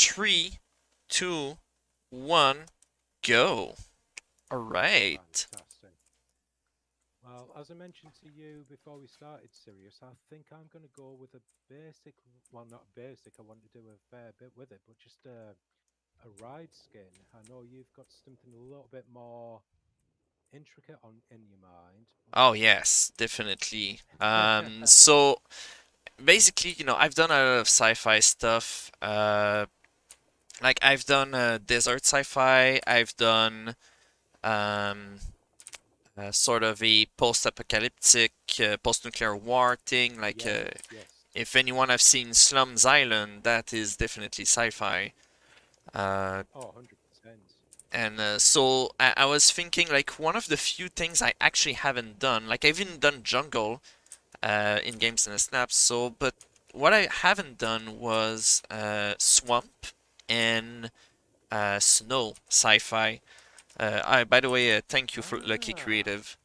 3, 2, 1, go. All right. Fantastic. Well, as I mentioned to you before we started, Sirius, I think I'm going to go with a basic, well, not basic, I want to do a fair bit with it, but just a ride skin. I know you've got something a little bit more intricate on in your mind, Oh yes, definitely. but So basically, I've done a lot of sci-fi stuff. Like I've done desert sci-fi. I've done um, sort of a post-apocalyptic, post-nuclear war thing. Like yes, yes. if anyone have seen Slums Island, that is definitely sci-fi. Uh, Oh, 100%. and so I was thinking like one of the few things I actually haven't done. Like I've even done jungle in games and snaps. So, but what I haven't done was swamp and snow sci-fi. By the way, thank you for Lucky Ah, Creative.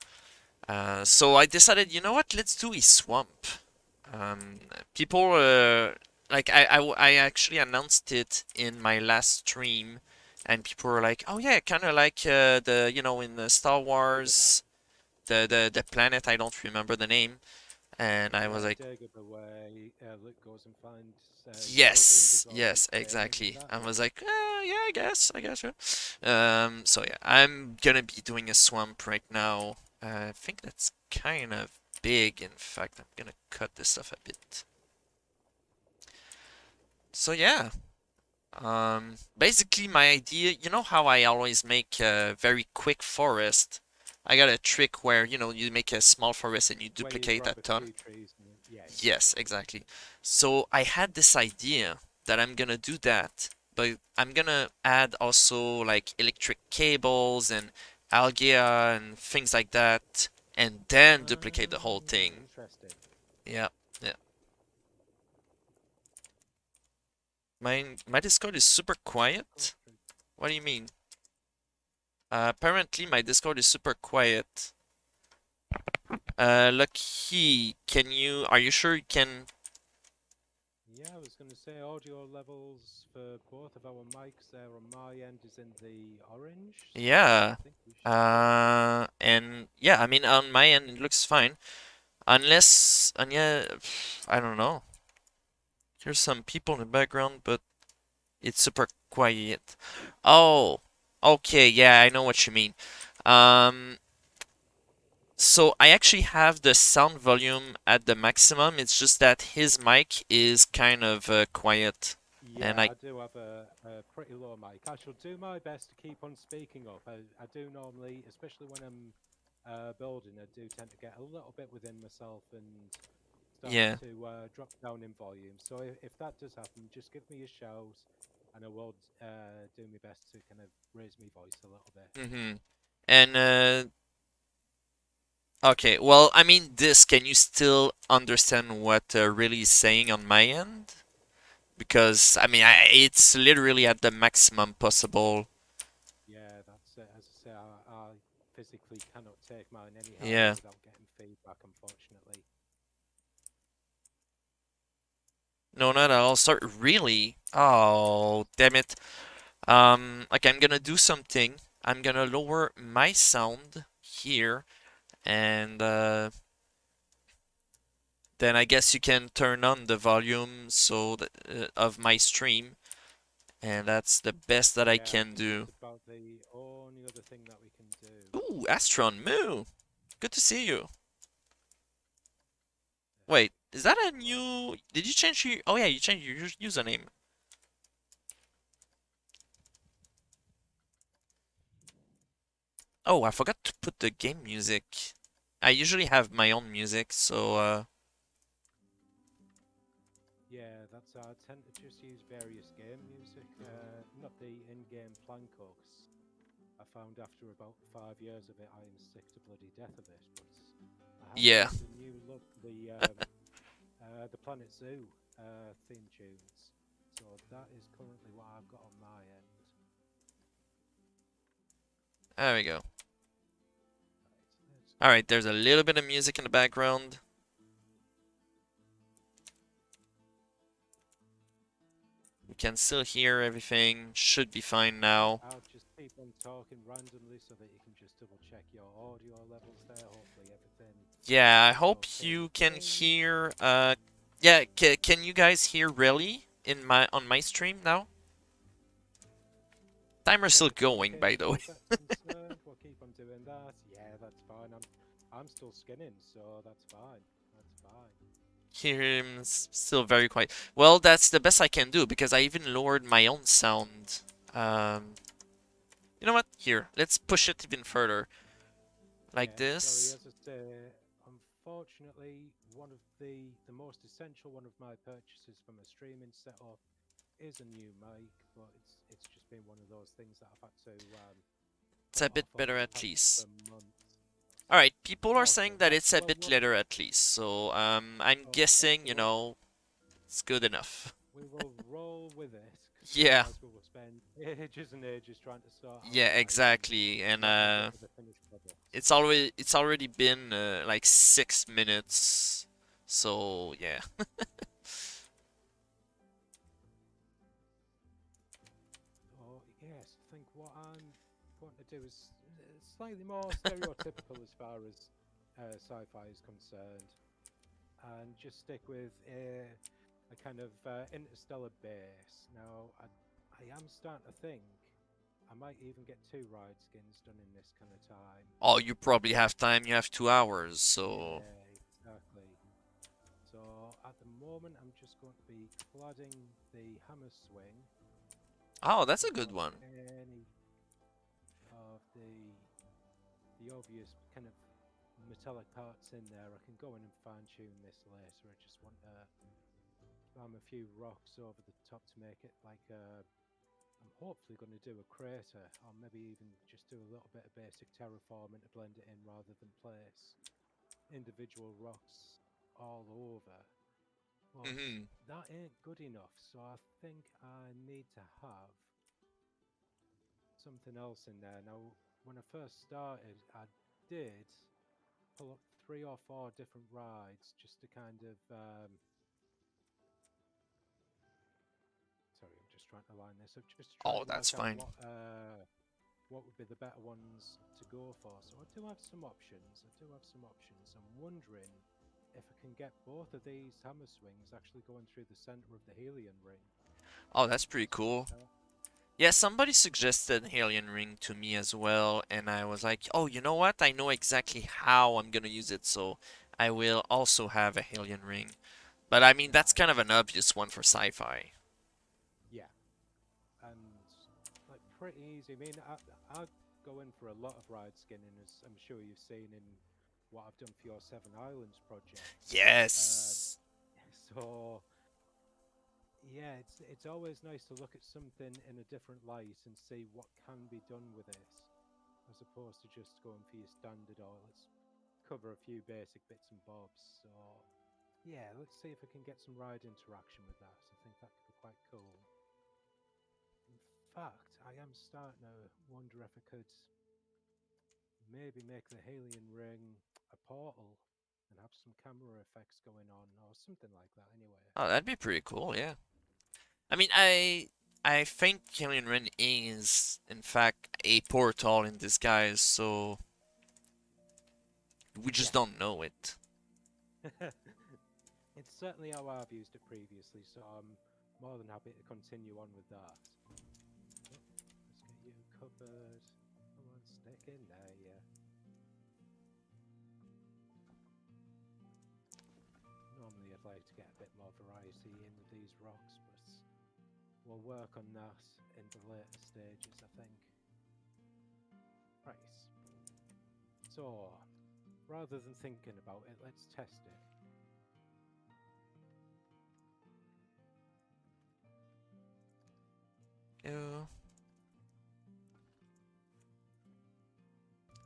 So I decided, you know what? Let's do a swamp. People like I actually announced it in my last stream, and people were like, "Oh yeah, kind of like the in the Star Dagobah. Wars, the planet I don't remember the name." And I was Yeah, like, Dagobah, where Luke goes and finds Yoda and yes, does all his yes, training and exactly. that. I was Yeah. like, yeah, I guess, yeah. So yeah, I'm gonna be doing a swamp right now. I think that's kind of big. In fact, I'm gonna cut this stuff a bit. So yeah, basically my idea, you know how I always make a very quick forest. I got a trick where, you make a small forest and you Where you duplicate a grab a ton. few trees and yeah, yeah. Yes, exactly. So I had this idea that I'm gonna do that, but I'm gonna add also like electric cables and algae and things like that, and then duplicate the whole Ah, thing. interesting. Yeah, yeah. My Discord is super Go quiet. through. What do you mean? Apparently my Discord is super quiet. Lucky, are you sure you can? Yeah, I was going to say audio levels for both of our mics there on my end is in the orange, so I Yeah. think we should be okay. And yeah, I mean, on my end, it looks fine. Unless, and yeah, I don't know. Here's some people in the background, but it's super quiet. Oh, okay, yeah, I know what you mean. Um, so I actually have the sound volume at the maximum. It's just that his mic is kind of quiet, and Yeah, I do have a pretty low mic. I shall do my best to keep on speaking up. I do normally, especially when I'm building, I do tend to get a little bit within myself and start yeah. to drop down in volume. So if that does happen, just give me a shout, and I will do my best to kind of raise my voice a little bit. Mm-hmm. And okay, well, I mean, this, can you still understand what really is saying on my end? Because, I mean, it's literally at the maximum possible. Yeah, that's it. As I say, I physically cannot take mine any higher Yeah. without getting feedback, unfortunately. No, not at all. Start really. Oh, damn it. Like I'm gonna do something. I'm gonna lower my sound here, and then I guess you can turn on the volume so that, of my stream, and that's the best that I Yeah, I can think do. that's about the only other thing that we can do. Ooh, Astron Moo. Good to see you. Wait, is that a Well, new? Did you change your? Oh yeah, you changed your username. Oh, I forgot to put the game music. I usually have my own music, so yeah, that's I tend to just use various game music, not the in-game Planco, 'cause I found after about 5 years of it, I am sick to bloody death of it. But I have yeah. found a new look, the Planet Zoo theme tunes. So that is currently what I've got on my end. There we go. Right, let's All go right, there's a little bit of music in the background. can still hear everything. Should be fine now. I'll just keep on talking randomly so that you can just double check your audio levels there. Hopefully everything Yeah, I is hope okay you with can me. hear. Yeah, can you guys hear really in my on my stream now? Timer's still Everything going, okay by with the you way. as that's concerned? We'll keep on doing that. Yeah, that's fine. I'm still skinning, so that's fine. That's fine. Hear him still very quiet. Well, that's the best I can do because I even lowered my own sound. Um, you know what? Here, let's push it even further, like Yeah, sorry, this. as I say, unfortunately, one of the most essential one of my purchases from a streaming setup is a new mic, but it's just been one of those things that I've had to It's put a bit off over better the at past least. couple of months. All right, people are Okay, saying that it's a well, bit lighter at least, so I'm okay, guessing, so it's good enough. we will roll with it, because Yeah, otherwise we will spend ages and ages trying to sort out yeah, why and exactly. And what we get with the finished product. it's already been like 6 minutes, so yeah. Oh, yes, I think what I'm going to do is slightly more stereotypical as far as sci-fi is concerned, and just stick with a kind of interstellar base. Now, I am starting to think I might even get two ride skins done in this kind of time. Oh, you probably have time. You have 2 hours, so. Yeah, exactly. So at the moment, I'm just going to be cladding the hammer swing. Oh, If that's a we've good got one. any of the obvious kind of metallic parts in there, I can go in and fine tune this later. I just want to spam a few rocks over the top to make it like I'm hopefully going to do a crater, or maybe even just do a little bit of basic terraforming to blend it in rather than place individual rocks all over. But Hmm. that ain't good enough, so I think I need to have something else in there. Now, when I first started, I did pull up 3 or 4 different rides just to kind of sorry, I'm just trying to line this up, just trying Oh, to that's work out fine. what would be the better ones to go for. So I do have some options. I do have some options. I'm wondering if I can get both of these hammer swings actually going through the center of the Helion ring. Oh, that's pretty So cool. uh, Yeah, somebody suggested Alien Ring to me as well, and I was like, oh, you know what? I know exactly how I'm gonna use it, so I will also have a Alien Ring. But I mean, that's kind of nice, an obvious one for sci-fi. yeah, and like pretty easy. I mean, I go in for a lot of ride skinning, as I'm sure you've seen in what I've done for your Seven Islands project. Um, Yes. so yeah, it's always nice to look at something in a different light and see what can be done with it, as opposed to just going for your standard, or let's cover a few basic bits and bobs. So yeah, let's see if I can get some ride interaction with that. I think that could be quite cool. In fact, I am starting to wonder if I could maybe make the Helion ring a portal and have some camera effects going on, or something like that. Anyway, Oh, that'd be pretty cool, yeah. I mean, I think Alien Ring is, in fact, a portal in disguise, so we just yeah. don't know it. It's certainly how I've used it previously, so I'm more than happy to continue on with that. Oh, let's get you covered. Come on, stick in there, yeah. Normally I'd like to get a bit more variety in with these rocks, but we'll work on that in the later stages, I think. Right. So, rather than thinking about it, let's test it. Yeah.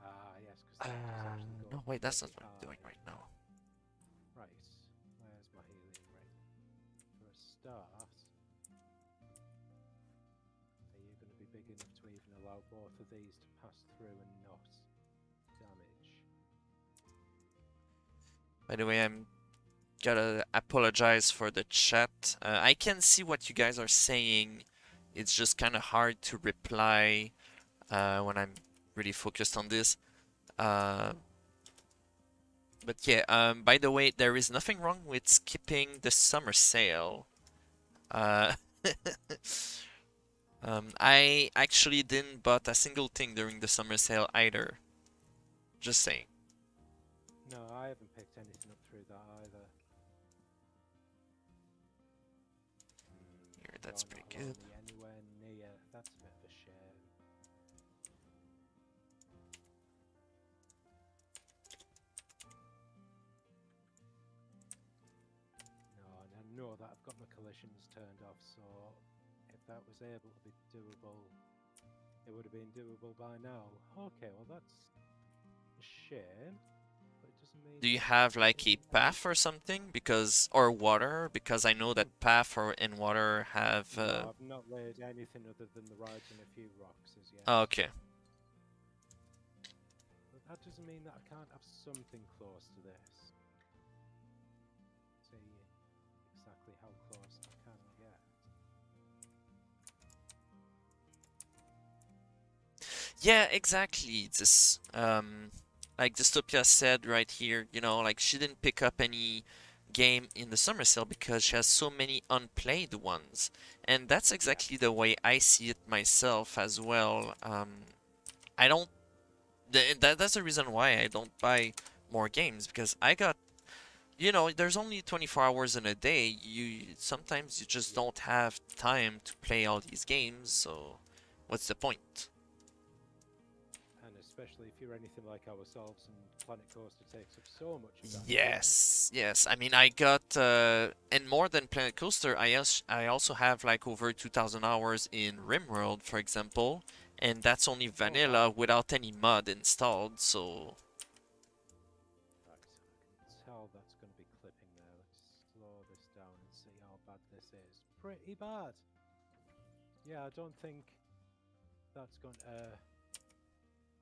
Ah, yes, because that does actually go No, wait, that's not pretty what I'm doing high. right now. Right, where's my helium ring? For a start, are you going to be big enough to even allow both of these to pass through and not damage? By the way, I'm gotta apologize for the chat. I can see what you guys are saying. It's just kind of hard to reply when I'm really focused on this. Uh, but yeah, by the way, there is nothing wrong with skipping the summer sale. Uh, I actually didn't bought a single thing during the summer sale either. Just saying. No, I haven't picked anything up through that either. Here, that's You're pretty not good. allowing me anywhere near. That's a bit of a shame. No, and I know that I've got my collisions turned off, so if that was able to be doable, it would have been doable by now. Okay, well that's a shame, but it doesn't mean Do you that have there like a isn't any. path or something? Because or water? Because I know that path or in water have. No, I've not laid anything other than the rides and a few rocks as yet. Oh, okay. But that doesn't mean that I can't have something close to this. See exactly how close I can get. Yeah, exactly. This like Dystopia said right here, you know, like she didn't pick up any game in the summer sale because she has so many unplayed ones. And that's Yeah, exactly the way I see it myself as well. I don't that's the reason why I don't buy more games because I got you know, there's only 24 hours in a day. You sometimes you just yeah. don't have time to play all these games, so what's the point? And especially if you're anything like ourselves and Planet Coaster takes up so much of that time. Yes, yes. I mean, I got and more than Planet Coaster, I also have like over 2,000 hours in RimWorld, for example, and that's only Oh wow. vanilla without any mod installed. So Right, I can tell that's going to be clipping there. Let's slow this down and see how bad this is. Pretty bad. Yeah, that's going to...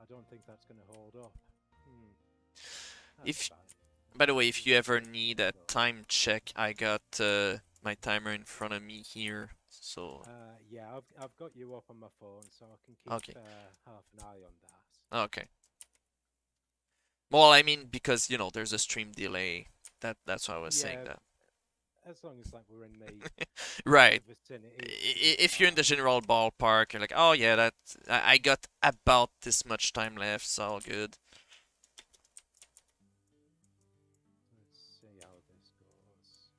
I don't think that's going to hold up. Hmm, that's if, fine. by the Let's way, if see you how ever this need one a goes. time check, I got my timer in front of me here. So Yeah, I've got you up on my phone, so I can keep okay, half an eye on that. okay. Well, I mean because you know there's a stream delay. That's why I was saying Yeah, that. as long as like we're in the Right. vicinity, it's If you're in the fine. general ballpark, you're like, oh yeah, that I got about this much time left, so all good. Let's see how this goes.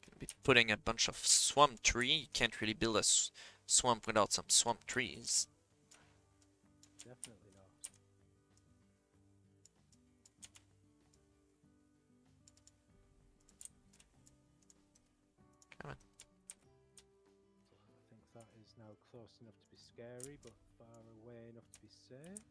Gonna be putting a bunch of swamp tree. You can't really build a swamp without some swamp trees. Definitely not. Come on. I think that is now close enough to be scary, but far away enough to be safe.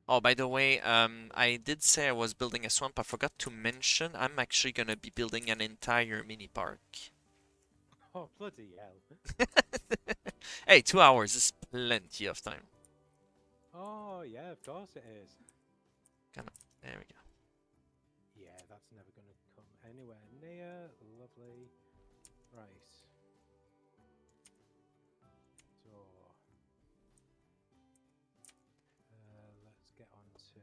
Oh, by the way, I did say I was building a swamp. I forgot to mention I'm actually gonna be building an entire mini park. Oh, bloody hell. Hey, 2 hours is plenty of time. Oh, yeah, of course it is. Come on, there we go. Yeah, that's never going to come anywhere near. Lovely. Right. So, let's get on to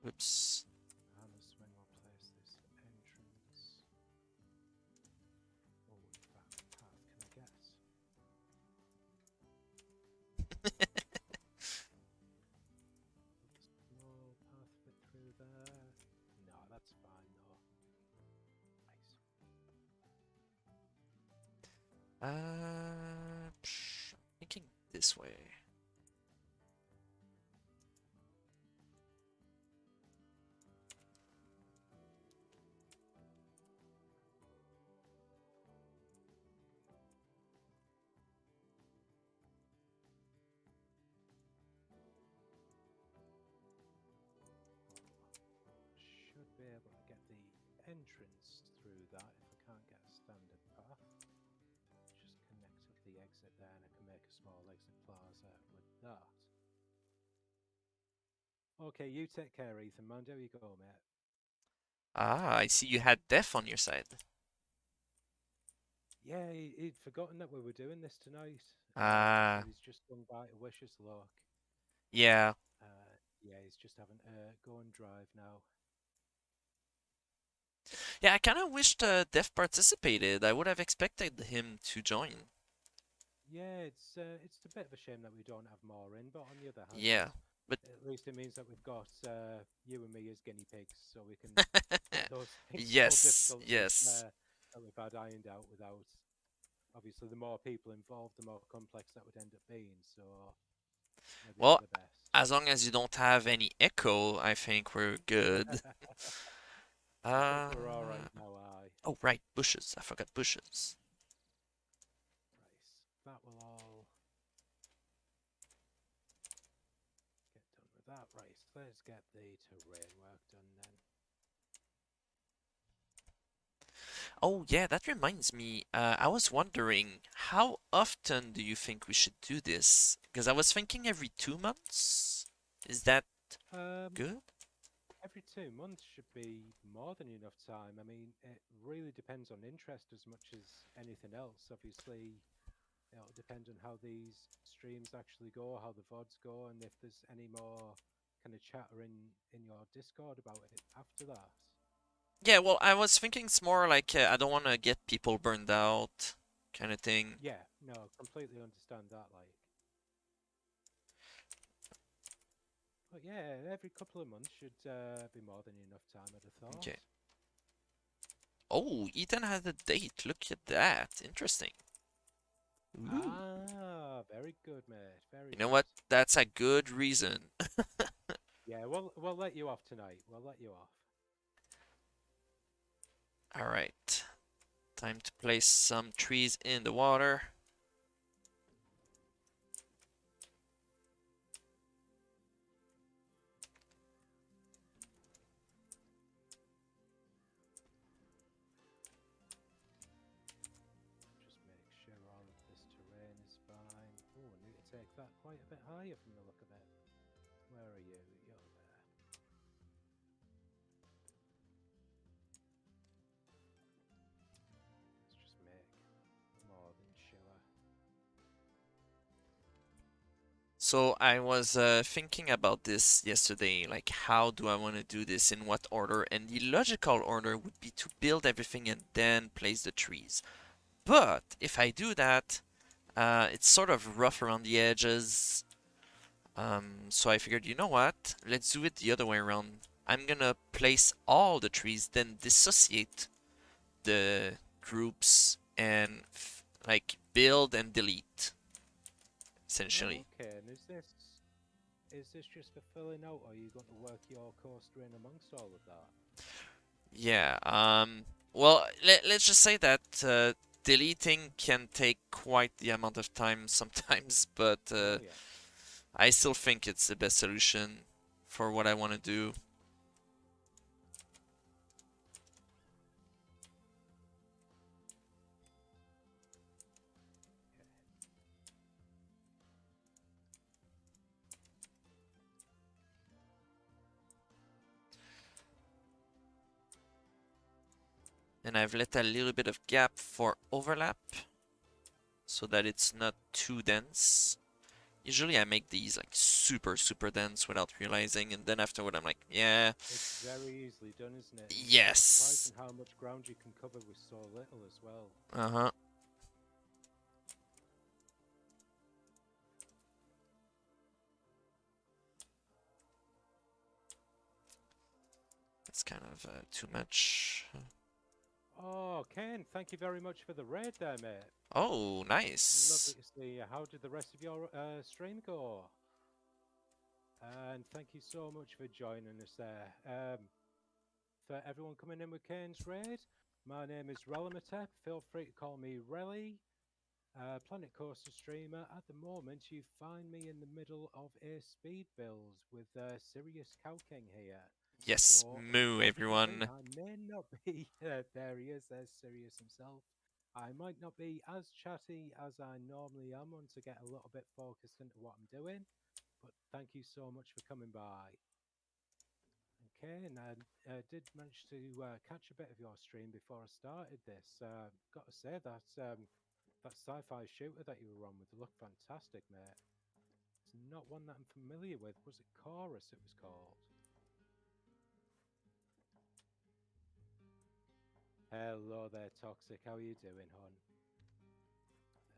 Whoops. Hammer Swing. We'll place this entrance. Oh, in fact, path, can I guess? Small path fit through there. No, that's fine though. Nice. Thinking this way. Should be able to get the entrance through that if I can't get a standard path. Just connect up the exit there, and I can make a small exit plaza with that. Okay, you take care, Ethan. Man, there you go, mate. Ah, I see you had death on your side. Yeah, he'd forgotten that we were doing this tonight, so Ah, he's just gone by to wish us luck. yeah. Yeah, he's just having to go and drive now. Yeah, I kind of wished Death participated. I would have expected him to join. Yeah, it's a bit of a shame that we don't have more in, but on the other hand, Yeah, but at least it means that we've got you and me as guinea pigs, so we can get those technical yes, difficulties yes. that we've had ironed out without. Obviously, the more people involved, the more complex that would end up being. So maybe for Well, the best. as long as you don't have any echo, I think we're good. I think Uh, we're all right now. Aye, oh, right, bushes. I forgot bushes. right. That will all get done with that. Right. Let's get the terrain work done then. Oh, yeah, that reminds me. I was wondering, how often do you think we should do this? Because I was thinking every 2 months. Is that Um, good? every 2 months should be more than enough time. I mean, it really depends on interest as much as anything else. Obviously, it'll depend on how these streams actually go, how the VODs go, and if there's any more kind of chatter in your Discord about it after that. Yeah, well, I was thinking it's more like I don't want to get people burned out, kind of thing. Yeah, no, completely understand that. Like, but yeah, every couple of months should be more than enough time, I'd have thought. Okay. Oh, Ethan has a date. Look at that. Interesting. Ooh. Ah, very good, mate. Very You know good. what? That's a good reason. Yeah, we'll let you off tonight. We'll let you off. All right. Time to place some trees in the water. Just make sure all of this terrain is fine. Oh, I need to take that quite a bit higher from the look of it. Where are you? You're there. Let's just make more than sure. So I was thinking about this yesterday, like how do I want to do this, in what order? And the logical order would be to build everything and then place the trees. But if I do that, it's sort of rough around the edges. So I figured, you know what? Let's do it the other way around. I'm gonna place all the trees, then dissociate the groups and like build and delete, essentially. Okay, and is this just for filling out, or are you going to work your coaster in amongst all of that? Yeah. Well, let's just say that deleting can take quite the amount of time sometimes, but Oh yeah. I still think it's the best solution for what I want to do. And I've let a little bit of gap for overlap so that it's not too dense. Usually I make these like super, super dense without realizing, and then afterward I'm like, yeah, It's very easily done, isn't it? It's yes. surprising how much ground you can cover with so little as well. Uh-huh. It's kind of too much. Oh, Ken, thank you very much for the raid there, mate. Oh, Lovely nice. to see you. How did the rest of your stream go? And thank you so much for joining us there. For everyone coming in with Kane's raid, my name is Relimatep. Feel free to call me Relly. Planet Coaster streamer. At the moment, you find me in the middle of a speed build with Sirius Cow King here. Yes, So, moo, unfortunately, everyone. I may not be. There he is. There's Sirius himself. I might not be as chatty as I normally am once I get a little bit focused into what I'm doing, but thank you so much for coming by. Okay, and I did manage to catch a bit of your stream before I started this. Got to say that sci-fi shooter that you were on with looked fantastic, mate. It's not one that I'm familiar with. Was it Chorus? It was called. Hello there, Toxic. How are you doing, hon?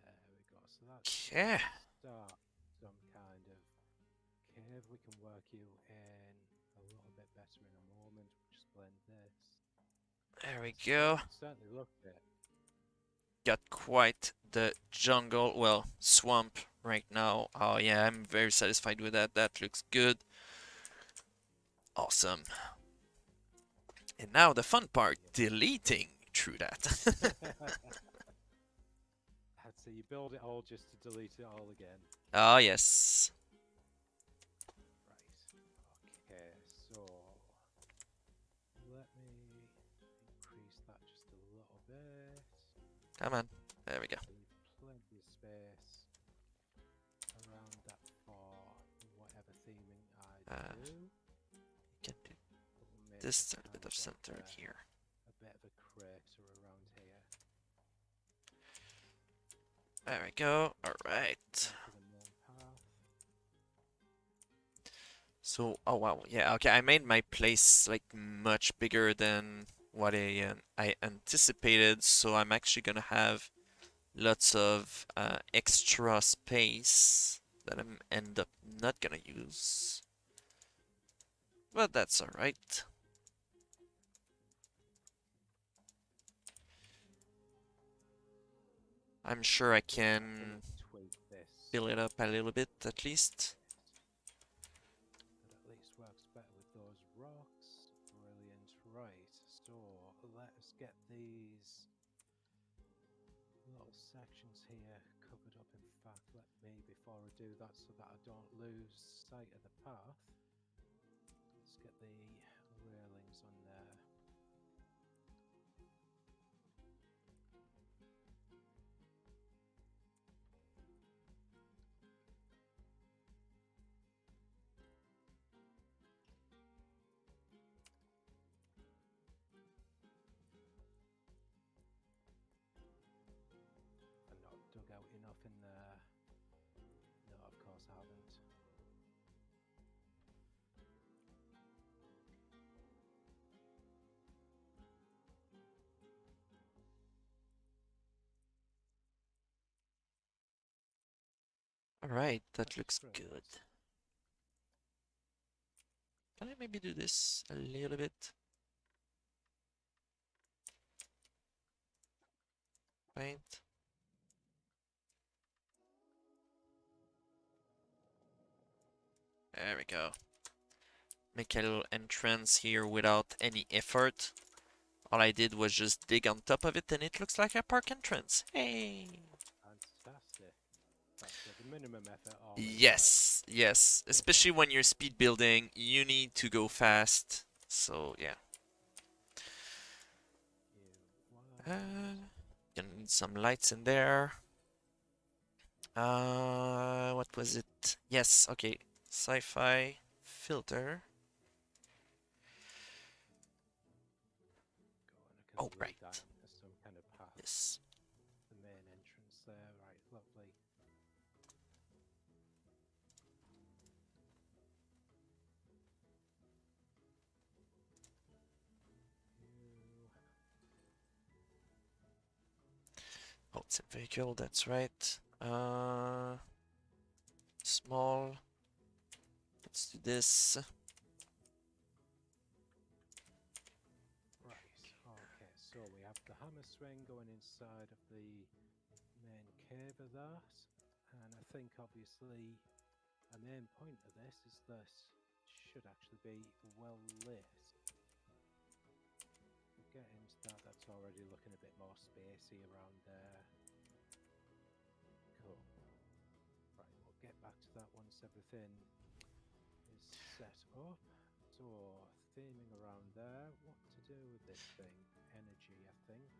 There we go. So that's Okay. start some kind of cave. We can work you in a little bit better in a moment. We'll just blend this. There we Yes, go. certainly looked it. Got quite the jungle, well, swamp right now. Oh yeah, I'm very satisfied with that. That looks good. Awesome. And now the fun part, deleting through that. So you build it all just to delete it all again. Ah, yes. Right. Okay, so let me increase that just a little bit. Come on. There we go. Leave plenty of space around that for whatever theming I You do. can do But we'll make this it a kind bit of of like center here. a bit of a crater around here. There we go. All right. Onto the main path. So, oh wow, yeah, okay, I made my place like much bigger than what I anticipated, so I'm actually gonna have lots of extra space that I'm end up not gonna use. But that's all right. I'm sure I Just have to can tweak this fill it up a little bit at least. that at least works better with those rocks. Brilliant. Right. So let us get these little sections here covered up. In fact, let me, before I do that, so that I don't lose sight of the path, let's get the railings on there. I've not dug out enough in there. No, of course I haven't. All right, that That's looks good. great. Can I maybe do this a little bit? Right? There we go. Make a little entrance here without any effort. All I did was just dig on top of it and it looks like a park entrance. Hey! Fantastic. Right, so the minimum effort always Yes, yes. Especially when you're speed building, you need to go fast. So, yeah. wide. Gonna need some lights in there. What was it? Yes, okay. Sci-fi filter. Go and I Oh, can lead that right. into some kind of path. This. The main entrance there, right, lovely. You... Oh, it's a vehicle, that's right. Small. Let's do this. Right, okay, so we have the hammer swing going inside of the main cave of that, and I think obviously a main point of this is that it should actually be well lit. We'll get into that, that's already looking a bit more spacey around there. Cool. Right, we'll get back to that once everything is set up. So, theming around there. What to do with this thing? Energy, I think.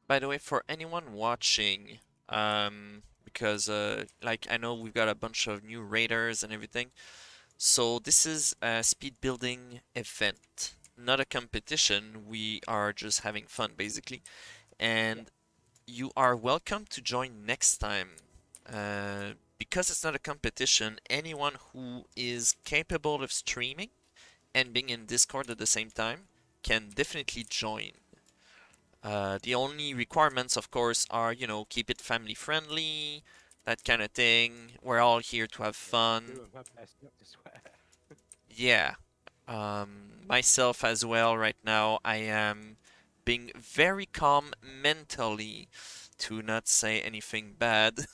By the way, for anyone watching, because like I know we've got a bunch of new raiders and everything. So this is a speed building event, not a competition. We are just having fun basically, Yeah, and you are welcome to join next time. Because it's not a competition, anyone who is capable of streaming and being in Discord at the same time can definitely join. The only requirements, of course, are, keep it family friendly, that kind of thing. We're all here to have yeah, I'm fun. doing my best not to swear. Yeah. Myself as well, right now, I am being very calm mentally to not say anything bad.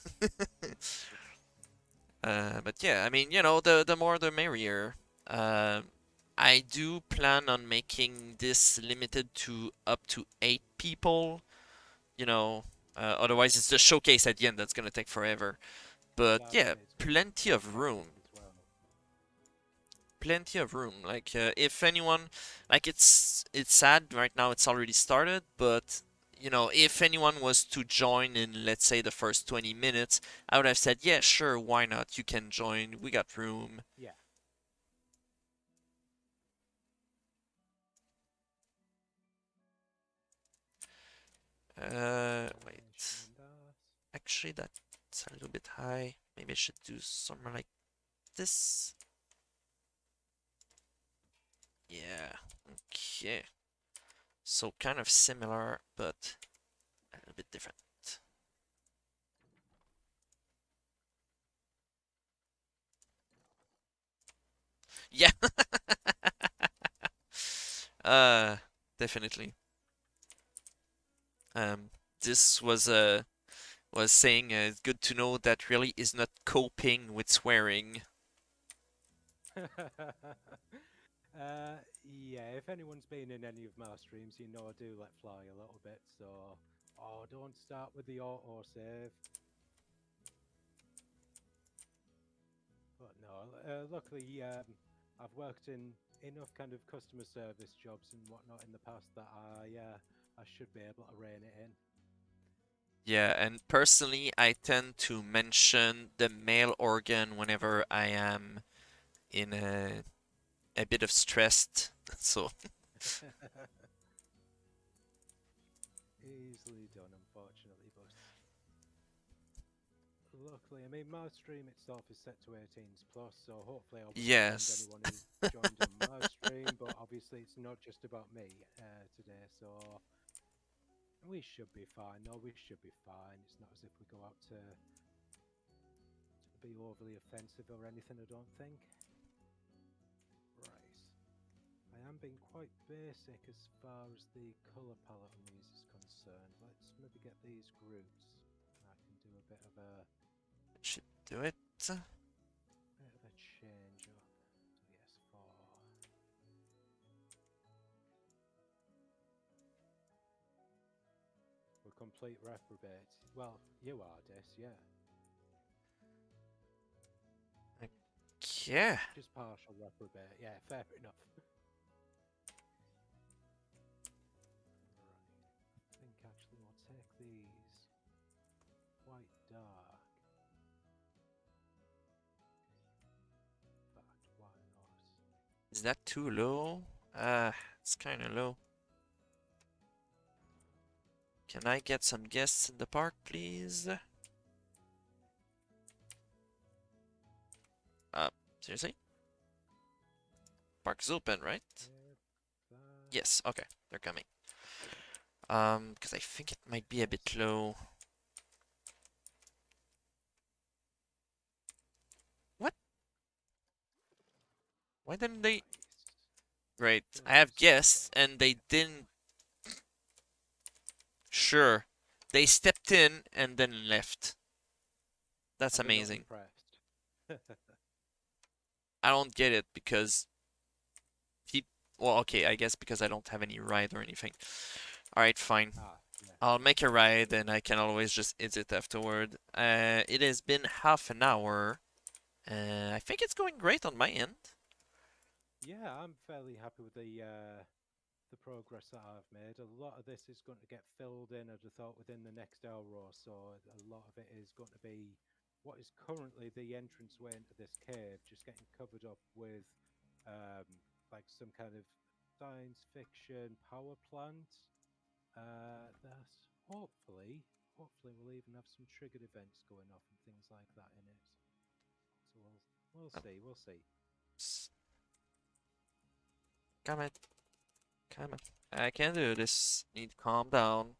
But yeah, I mean, the more the merrier. Uh, I do plan on making this limited to up to 8 people. You know, Otherwise it's the showcase at the end that's gonna take forever. But That's yeah, it. It's gonna be plenty quite of room. hectic as well. Plenty of room. Like, if anyone, like, it's sad right now. It's already started, but if anyone was to join in, let's say, the first 20 minutes, I would have said, yeah, sure, why not? You can join. We got room. Yeah, Wait. showing that. Actually, that's a little bit high. Maybe I should do somewhere like this. Yeah. Okay. So kind of similar, but a little bit different. Yeah. uh, Definitely. Um, this was saying, it's good to know that really is not coping with swearing. Yeah, if anyone's been in any of my streams, you know I do let fly a little bit, so oh, don't start with the auto save. But no, luckily, I've worked in enough kind of customer service jobs and whatnot in the past that I should be able to rein it in. Yeah, and personally, I tend to mention the male organ whenever I am in a bit of stressed. So Easily done, unfortunately, but luckily, I mean, my stream itself is set to 18s plus, so hopefully I wouldn't offend yes, anyone who's joined on my stream. But obviously, it's not just about me today, so we should be fine. No, we should be fine. It's not as if we go out to be overly offensive or anything, I don't think. Right. I am being quite basic as far as the colour palette on these is concerned. Let's maybe get these groups. I can do a should do it. bit of a change up. So yes, we're complete reprobates. Well, you are, Des, yeah. Yeah, Just partial reprobate. Yeah, fair enough. Right. I think actually we'll take these quite dark. In fact, why not? is that too low? It's kind of low. Can I get some guests in the park, please? Uh, Seriously? Park's open, right? Yep, that. Yes, okay, they're coming. Because I think it might be a Yes. bit low. What? Why didn't they? Right. Great. I have Just guests and they didn't. Sure. They stepped in and then left. That's are they not amazing. impressed? I don't get it because he. Well, okay, I guess because I don't have any ride or anything. Alright, fine. Ah, yeah. I'll make a ride and I can always just edit afterward. It has been half an hour. I think it's going great on my end. Yeah, I'm fairly happy with the the progress that I've made. A lot of this is going to get filled in, I'd have thought, within the next hour or so. A lot of it is going to be what is currently the entranceway into this cave, just getting covered up with um, like some kind of science fiction power plant. That hopefully we'll even have some triggered events going off and things like that in it. So we'll Oh, see, we'll see. Come on, come on. I can do this. Need to calm down.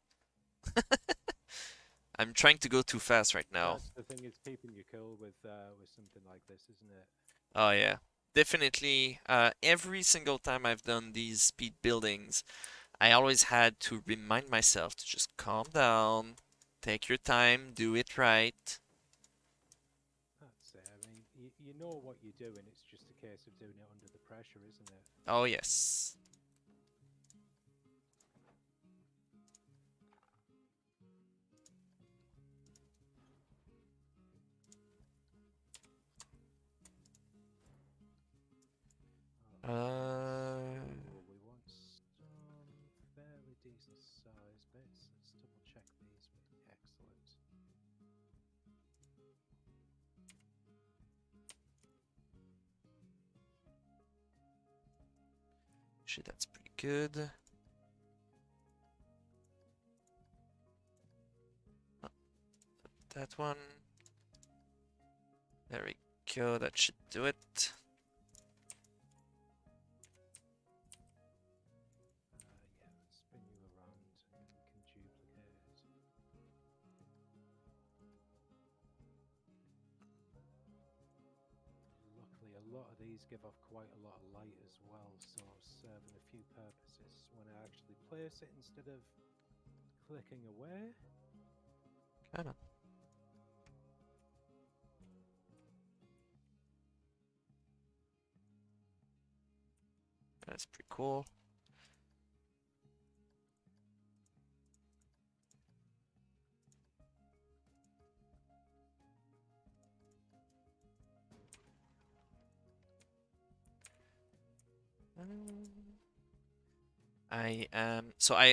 I'm trying to go too fast right now. That's the thing, is keeping you cool with something like this, isn't it? Oh yeah, definitely. Every single time I've done these speed buildings, I always had to remind myself to just calm down, take your time, do it right. That's it. I mean, you know what you're doing. It's just a case of doing it under the pressure, isn't it? Oh yes. Okay, Uh, so we want some fairly decent size bits. Let's double check these. Excellent. shit, that's pretty good. Oh, that one. There we go. That should do it. Yeah, let's spin you around and then we can duplicate. Luckily, a lot of these give off quite a lot of light as well, so serving a few purposes when I actually place it instead of clicking away. Come on. That's pretty cool.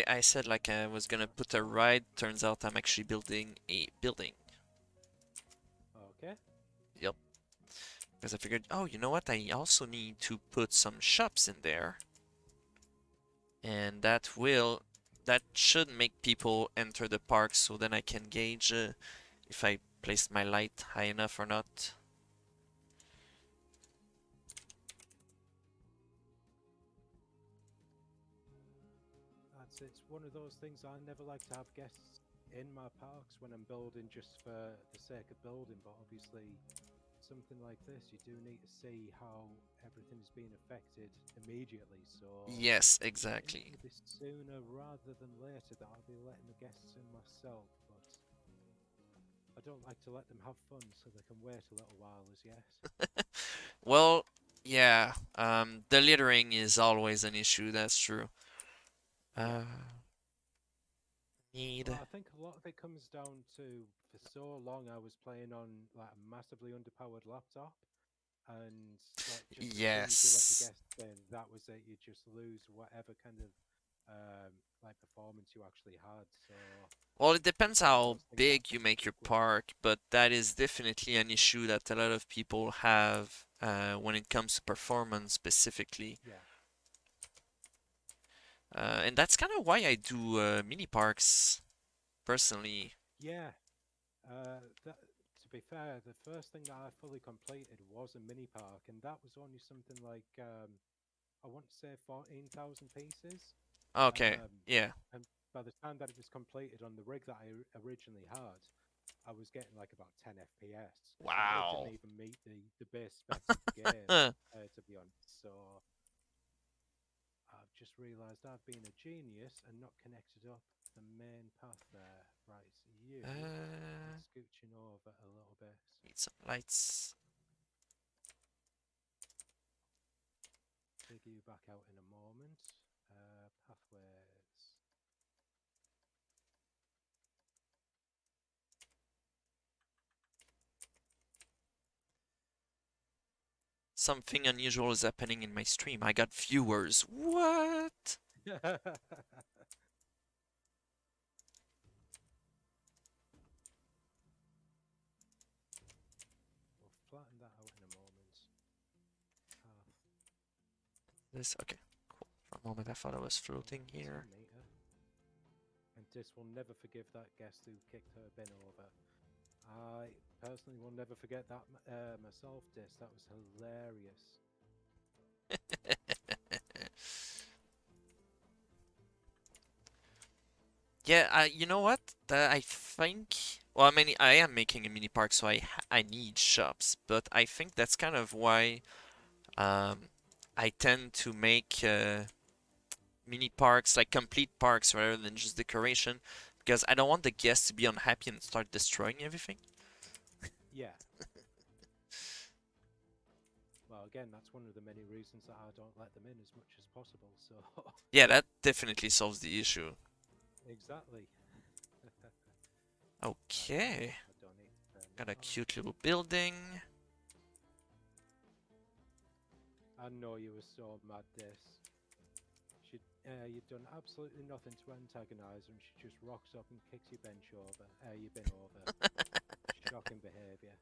I said like I was gonna put a ride. Turns out I'm actually building a building. Okay. Yep. Because I figured, oh, you know what? I also need to put some shops in there. And that should make people enter the park so then I can gauge if I placed my light high enough or not. It's one of those things. I never like to have guests in my parks when I'm building just for the sake of building, but obviously something like this, you do need to see how everything is being affected immediately. So Yes, I think exactly. it'll be sooner rather than later that I'll be letting the guests in myself, but I don't like to let them have fun, so they can wait a little while as yet. Well, yeah, the littering is always an issue, that's true. Yeah. Uh, need. Well, I think a lot of it comes down to, for so long I was playing on like a massively underpowered laptop, and like just as soon as you let the Yes. guests in, that was it. You just lose whatever kind of like performance you actually had. So Well, it depends it's one of how those things I've big got you to make stick your with. park, but that is definitely an issue that a lot of people have when it comes to performance specifically. Yeah, And that's kind of why I do mini parks personally. yeah. To be fair, the first thing that I fully completed was a mini park, and that was only something like I want to say 14,000 pieces. Okay, Um, yeah. and by the time that it was completed on the rig that I originally had, I was getting like about 10 FPS. So it didn't Wow. even meet the base specs of the game, to be honest. So I've just realised I've been a genius and not connected up the main path there. Right, so you need Uh, scooching over a little bit. need some lights. Figure you back out in a moment. Pathways. Something unusual is happening in my stream. I got viewers. What? We'll flatten that out in a moment. Half. This, okay, cool. For a moment I thought I was floating Alright, here. 10 meter. And Dis will never forgive that guest who kicked her bin over. I personally will never forget that myself, Dis. That was hilarious. Yeah, you know what? I think. Well, I mean, I am making a mini park, so I need shops, but I think that's kind of why I tend to make mini parks, like complete parks, rather than just decoration, because I don't want the guests to be unhappy and start destroying everything. Yeah. Well, again, that's one of the many reasons that I don't let them in as much as possible. So, Yeah, that definitely solves the issue. exactly. Right, Okay, I don't need to turn got that a off. cute little building. I know you were so mad, Dis. You've done absolutely nothing to antagonize her, and she just rocks up and kicks your bench over. Your bin over. Shocking behaviour.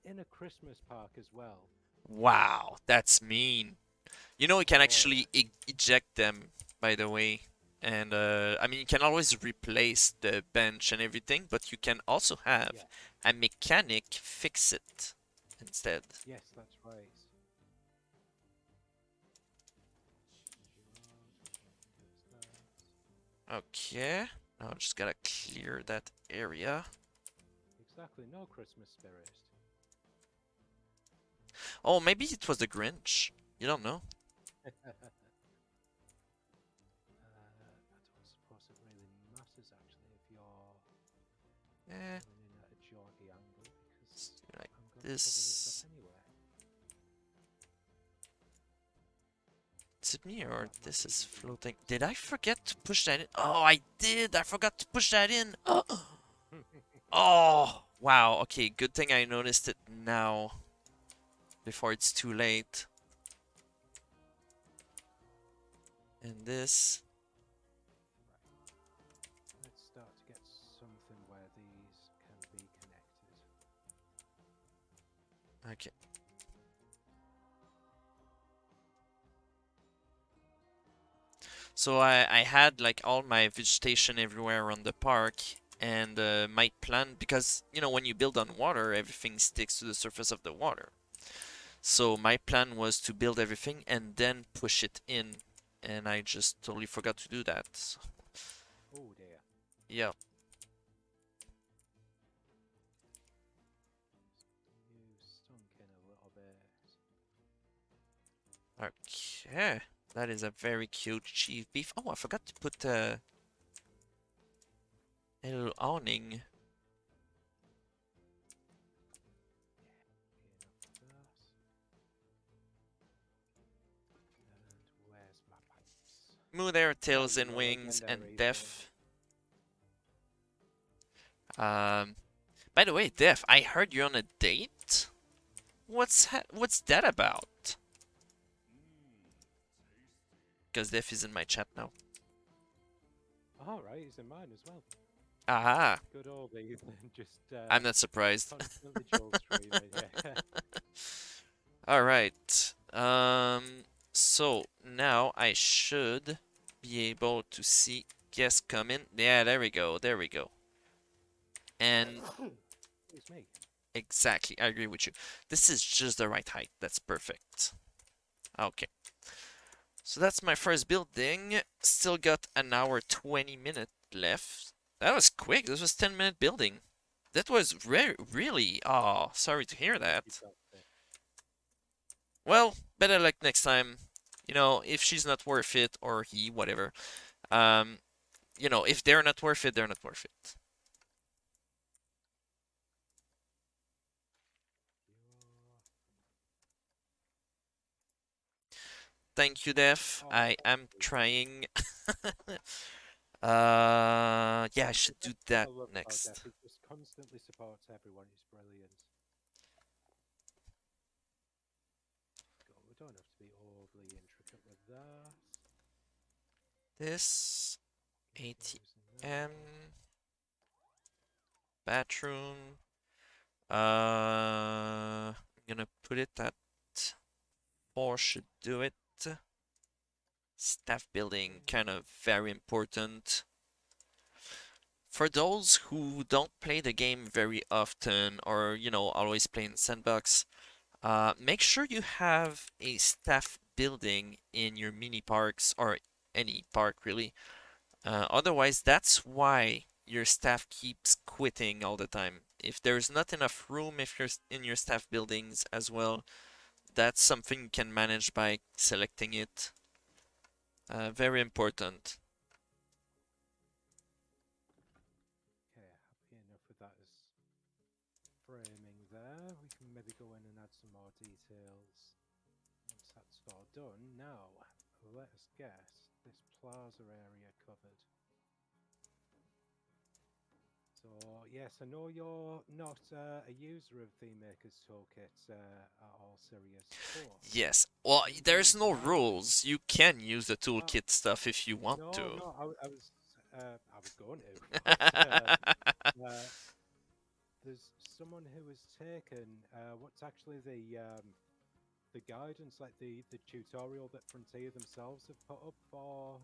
In a Christmas park as well. Wow, that's mean. You know, you can Oh, actually eject them, by the way. And I mean, you can always replace the bench and everything, but you can also have yeah. a mechanic fix it instead. Yes, that's right. Change you out. There's that. Okay, now just gotta clear that area. Exactly. No Christmas spirit. Oh, maybe it was the Grinch. You don't know. I don't suppose it really matters actually if you're Eh, coming in at a jaunty angle let's because do like I'm going to cover this up this. anyway. Is it me Well, or that might this is even be floating? Did I sufficient. forget to push that in? Oh, I did. I forgot to push that in. Oh, wow. Okay, good thing I noticed it now before it's too late. And this. Right. Let's start to get something where these can be connected. Okay. So I had like all my vegetation everywhere around the park, and my plan, because you know when you build on water, everything sticks to the surface of the water. So my plan was to build everything and then push it in, and I just totally forgot to do that. So, Oh dear. yeah. You sunk in a little bit. Okay. That is a very cute chief beef. Oh, I forgot to put a little awning. Yeah. Okay, enough of that. And where's my pipes? Moo there, Oh, tails and you're a wings and legendary thing. death. Um, by the way, Death, I heard you're on a date. What's that about? Because Death is in my chat now. All right, he's in mine as well. Aha, Good old Ethan, just I'm not surprised. constantly dual streaming. Yeah. All right. So now I should be able to see guests coming. Yeah, there we go. There we go. And Excuse me. exactly, I agree with you. This is just the right height. That's perfect. Okay. So that's my first building. Still got an hour 20-minute left. That was quick. This was 10-minute building. That was really. Oh, sorry to hear You that. got it. Well, better luck next time. You know, if she's not worth it or he, whatever. Um, if they're not worth it, they're not worth it. You're... Thank you, Def. Oh, I thanks, am Ethan. trying. Yeah, I should The do best thing I that love about Def, next. he just constantly supports everyone. He's brilliant. We don't have to be overly intricate with that. This That goes in ATM there. bathroom. I'm gonna put it at 4 should do it. Staff building, Okay. kind of very important. For those who don't play the game very often or, always play in sandbox, make sure you have a staff building in your mini parks or any park really. Otherwise, that's why your staff keeps quitting all the time. If there's not enough room if you're in your staff buildings as well, that's something you can manage by selecting it. Very important. Okay, happy enough with that as framing there. We can maybe go in and add some more details once that's all done. Now, let us get this plaza area covered. So, yes, I know you're not a user of the Maker's Toolkit at all, Sirius, but Yes. Well, one there's thing no that I would. rules. You can use the Uh, toolkit stuff if you want no, to. no, I was going to, but uh, there's someone who has taken what's actually the guidance, like the tutorial that Frontier themselves have put up for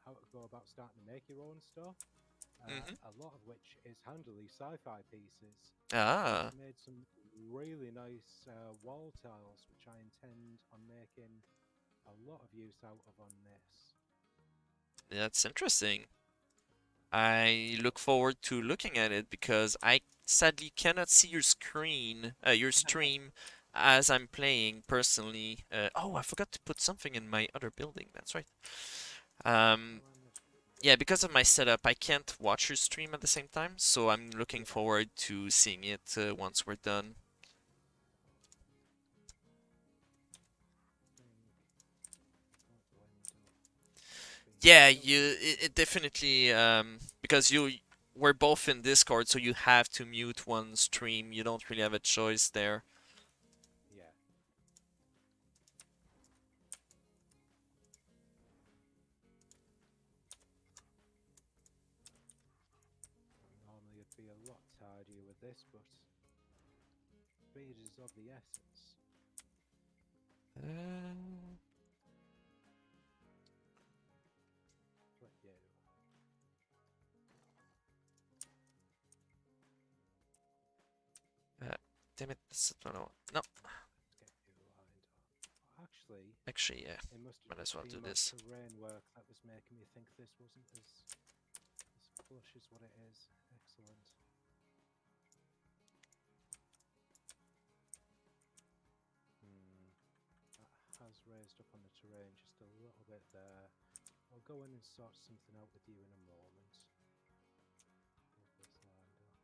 how to go about starting to make your own stuff. Hmm. A lot of which is handily sci-fi pieces, and Ah, he's made some really nice wall tiles, which I intend on making a lot of use out of on this. that's interesting. I look forward to looking at it because I sadly cannot see your stream as I'm playing personally. Oh, I forgot to put something in my other building. That's right. Um, Oh, I'm not. yeah, because of my setup, I can't watch your stream at the same time, so I'm looking Yeah, forward to seeing it once we're done. I think that will end up being Yeah, relatively. it definitely because we're both in Discord, so you have to mute one stream. You don't really have a choice there. Yeah, normally it'd be a lot tidier with this, but speed is of the essence. Uh, But yeah, uh, damn it, no, no. let's get you lined up. Actually, Actually, yeah, it must have might as just well do been my this. terrain work that was making me think this wasn't as flush as what it is. Excellent. Hmm, that has raised up on the terrain just a little bit there. I'll go in and sort something out with you in a moment. Get this lined up.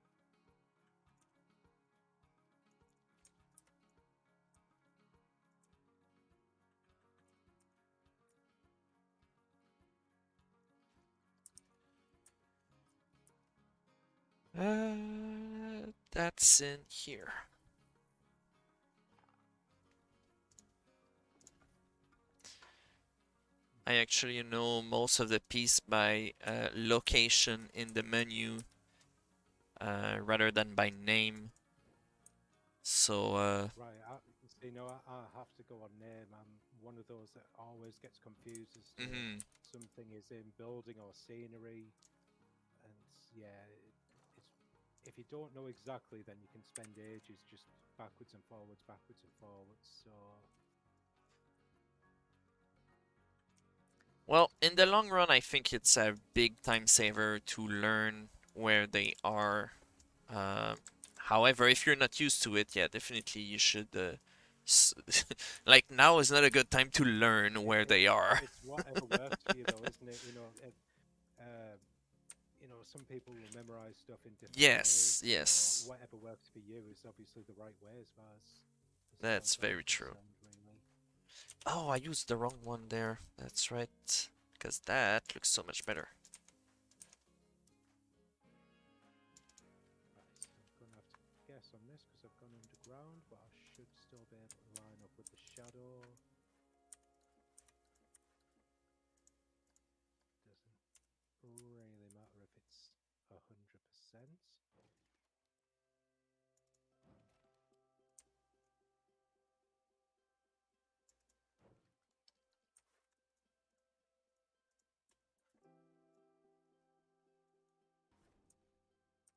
That's in here. I actually know most of the piece by location in the menu rather than by name. So, Right, see, no, I have to go on name. I'm one of those that always gets confused as to mhm. something is in building or scenery, and yeah, it's if you don't know exactly, then you can spend ages just backwards and forwards, backwards and forwards. So Well, in the long run, I think it's a big time saver to learn where they are. Um, However, if you're not used to it, yeah, definitely you should. Like now is not a good time to learn where they are. it's whatever works for you, though, isn't it? Uh, some people will memorize stuff in different ways. Yes, So yes, whatever works for you is obviously the right way as far that's as I'm very true. concerned, really. Oh, I used the wrong one there. That's right. Because that looks so much better. Right, I'm going to have to guess on this because I've gone underground, but I should still be able to line up with the shadow. sense.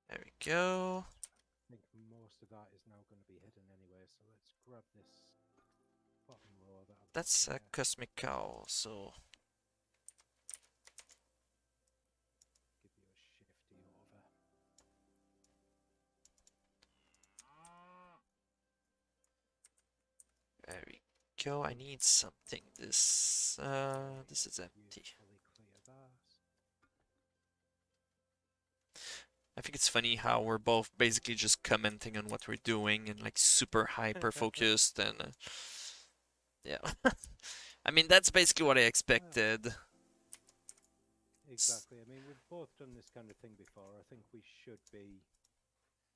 There we go. I think most of that is now going to be hidden anyway, so let's grab this bottom row that I've got That's a here. cosmic cow, so Give you a shifty over. there we go. I need something. This is empty. Beautifully clear that. I think it's funny how we're both basically just commenting on what we're doing and like super hyper focused and yeah. I mean, that's basically what I Ah, expected. exactly. I mean, we've both done this kind of thing before. I think we should be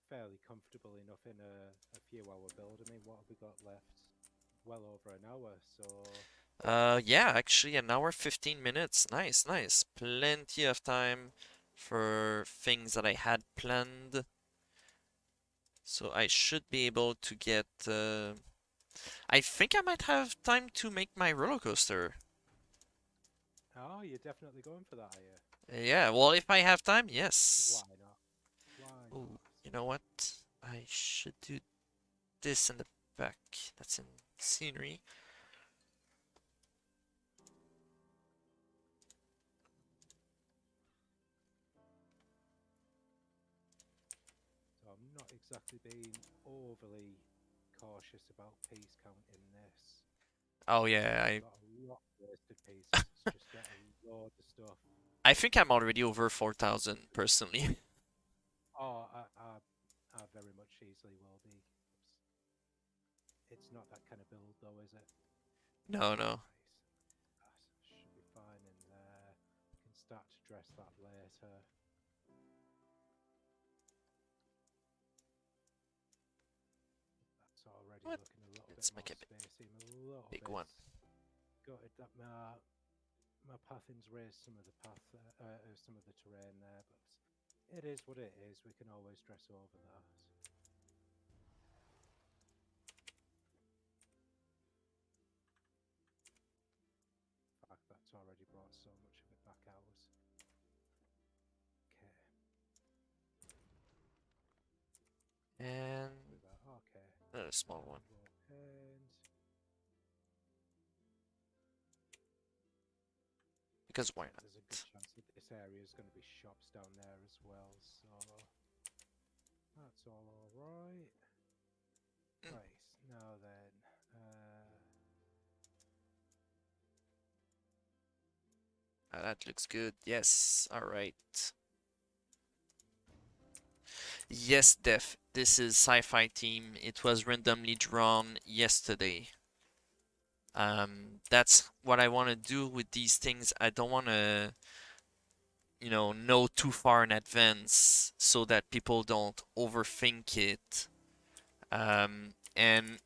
fairly comfortable enough in a few hour build. I mean, what have we got left? Well over an hour, so Yeah, actually an hour 15 minutes. Nice, nice. Plenty of time for things that I had planned. So I should be able to get I think I might have time to make my roller coaster. oh, you're definitely going for that, are you? Yeah, well, if I have time, yes. Why not? Why Oh, not? you know what? I should do this in the back. That's in scenery. So I'm not exactly being overly cautious about piece count in this. Oh Because yeah, I've got a lot of wasted pieces. It's just get a load of stuff. I think I'm already over 4,000 personally. Oh, I very much easily will be. It's not that kind of build though, is it? No, no. Right. That should be fine in there. Can start to dress that later. That's already What? looking a little bit Let's make more a spacey. I'm a little big bit one. gutted that my pathing's raised some of the some of the terrain there, but it is what it is. We can always dress over that. In fact, that's already brought so much of it back out. Okay, And do that. Okay, a small one. roll paint. Because why There's a good not? chance that this area is going to be shops down there as well, so that's all right. Mm, Right, now then, that looks good. Yes. All right. Yes, Def. This is Sci-Fi Team. It was randomly drawn yesterday. That's what I want to do with these things. I don't want to, know too far in advance so that people don't overthink it. And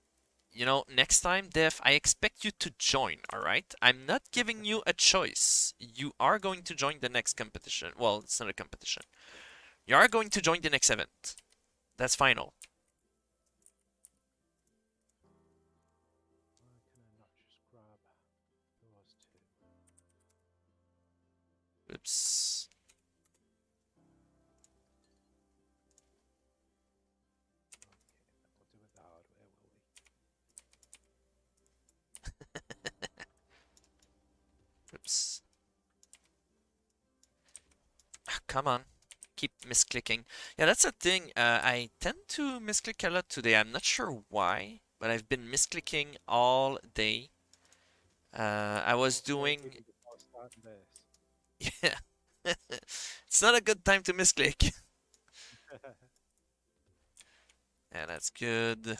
next time, Def, I expect you to join, all right? I'm not giving you a choice. You are going to join the next competition. Well, it's not a competition. You are going to join the next event. That's final. why can I not just grab those two? Oops. Okay, then we'll do it the hard way, will we? Oops. Ah, come on. Keep misclicking. Yeah, that's a thing. I tend to misclick a lot today. I'm not sure why, but I've been misclicking all day. I was Okay, doing. even before starting this. Yeah. It's not a good time to misclick. Yeah, that's good.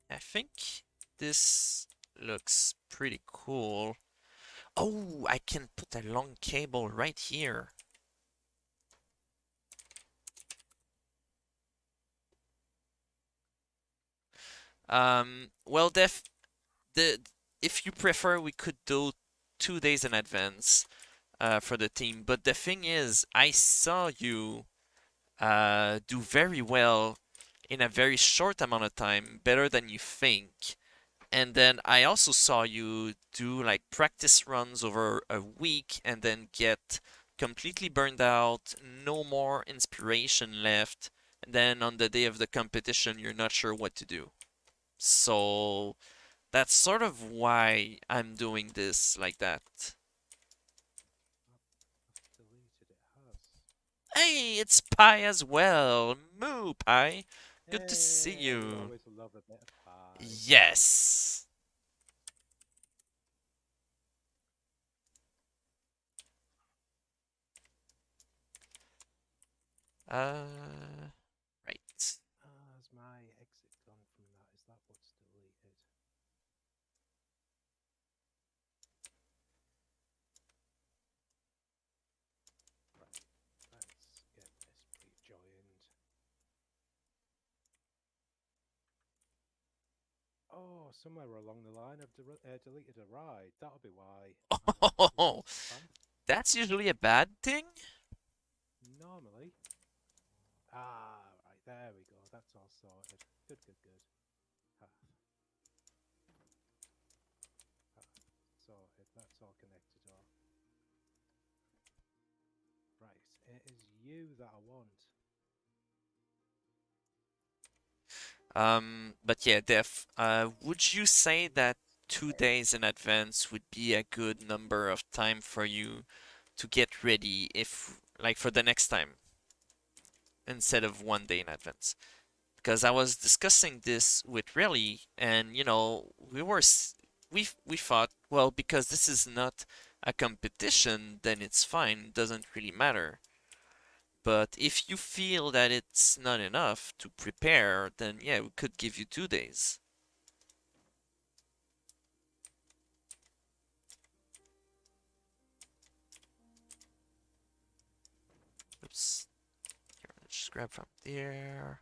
I think this looks pretty cool. Oh, I can put a long cable right here. Well, the if you prefer, we could do 2 days in advance for the team. But the thing is, I saw you do very well in a very short amount of time, better than you think. And then I also saw you do like practice runs over a week and then get completely burned out, no more inspiration left. And then on the day of the competition, you're not sure what to do. So that's sort of why I'm doing this like that. I've deleted it. Has. Hey, it's Pi as well. Moo Pi. Good to see Hey, we you. always love a bit of pie. Yes. Right. Has my exit gone from that? Is that what's deleted? Right, let's get this rejoined. Oh, somewhere along the line I've deleted a ride. That'll be why I've Oh, lost the path. that's usually a bad thing. Normally. Ah, right, there we go. That's all sorted. Good, good, good. Path, path. Sorted. That's all connected all. Right, it is you that I want. But yeah, Def, would you say that 2 days in advance would be a good number of time for you to get ready if, like, for the next time instead of 1 day in advance? Because I was discussing this with Relly, and we thought, well, because this is not a competition, then it's fine, it doesn't really matter. But if you feel that it's not enough to prepare, then yeah, we could give you 2 days. Oops. Here, let's just grab from there.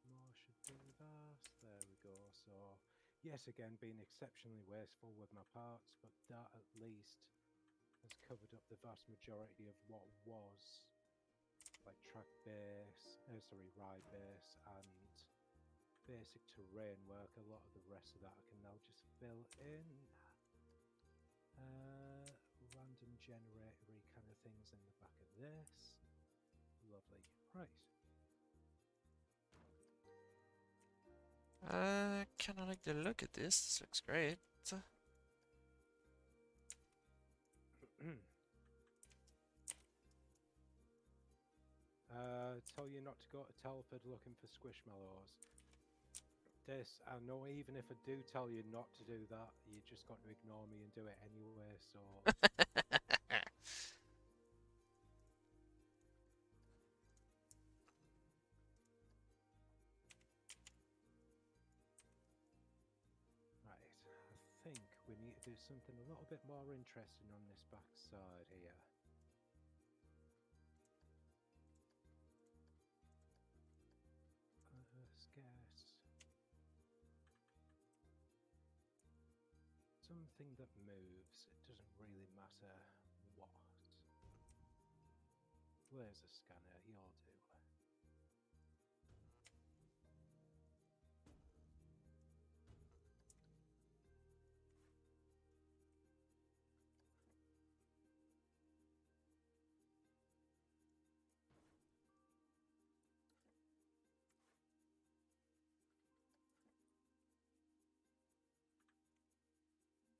More should do that. There we go. So, yes, again, being exceptionally wasteful with my parts, but that at least has covered up the vast majority of what was like track base, sorry, ride base and basic terrain work. A lot of the rest of that I can now just fill in. Random generatory kind of things in the back of this. Lovely. Right. Kind of like the look at this. This looks great. Tell you not to go to Telford looking for squishmallows. This, I know even if I do tell you not to do that, you just got to ignore me and do it anyway, so. Right, I think we need to do something a little bit more interesting on this back side here. Scarce. Something that moves, it doesn't really matter what. Laser scanner, you'll do.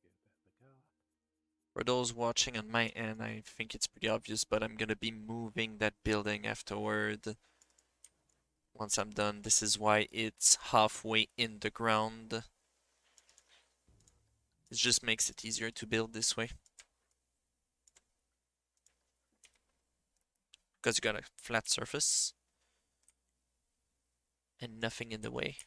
Give a bit of a gap. For those watching on my end, I think it's pretty obvious, but I'm gonna be moving that building afterward. Once I'm done, this is why it's halfway in the ground. It just makes it easier to build this way. Because you got a flat surface and nothing in the way.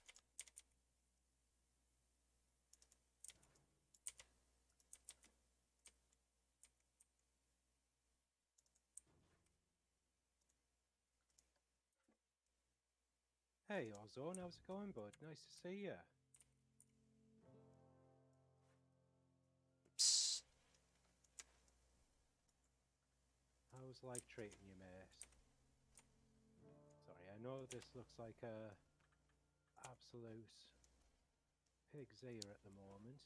Hey, Ozone, how's it going, bud? Nice to see you. Psst. How's life treating you, mate? Sorry, I know this looks like a absolute pig's ear at the moment,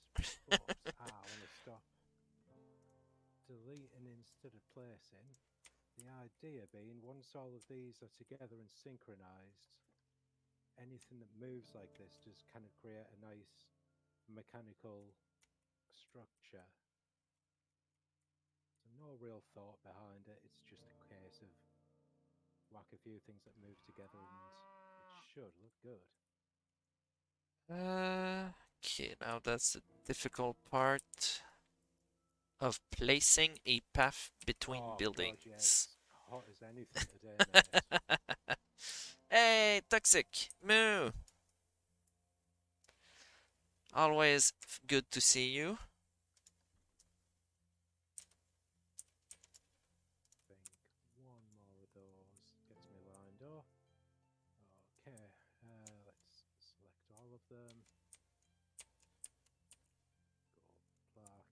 but I want to stop deleting instead of placing. The idea being, once all of these are together and synchronized, anything that moves like this just kind of create a nice mechanical structure. So no real thought behind it. It's just a case of whack a few things that move together and it should look good. Okay, now that's the difficult part of placing a path between Oh god, yeah, buildings. it's hot as anything today, mate. Hey, Toxic! Moo! Always good to see you. I think one more of those gets me lined up. Okay, let's select all of them. Go black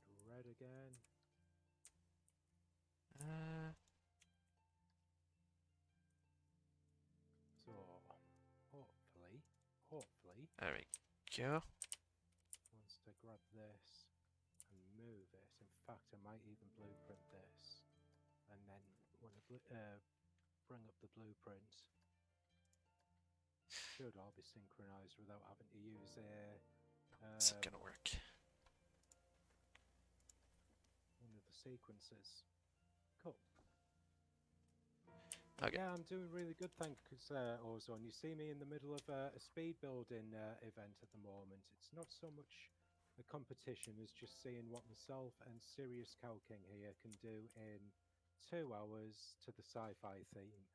and red again. Uh, So hopefully, there we go. once I grab this and move it, in fact, I might even blueprint this, and then when I bring up the blueprint, should all be synchronized without having to use Is it gonna work? one of the sequences. Cool. Okay. Yeah, I'm doing really good, thanks, Ozone. You see me in the middle of a speed building event at the moment. It's not so much a competition as just seeing what myself and Sirius Cow King here can do in 2 hours to the sci-fi theme.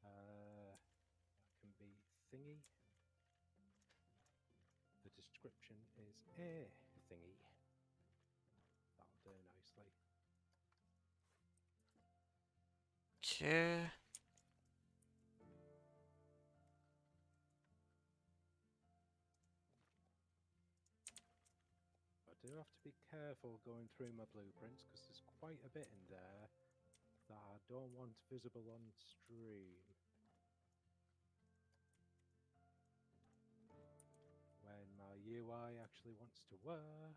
That can be thingy. The description is a thingy. That'll do nicely. Okay. I do have to be careful going through my blueprints because there's quite a bit in there that I don't want visible on stream. When my UI actually wants to work.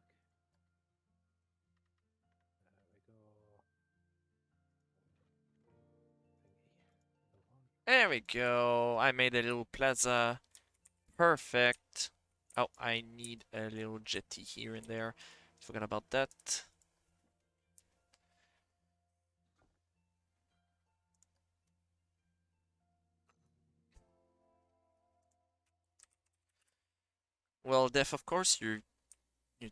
There we go. Thingy. The one. There we go. I made a little plaza. Perfect. Oh, I need a little jetty here and there. Forgot about that. Well, Def, of course you're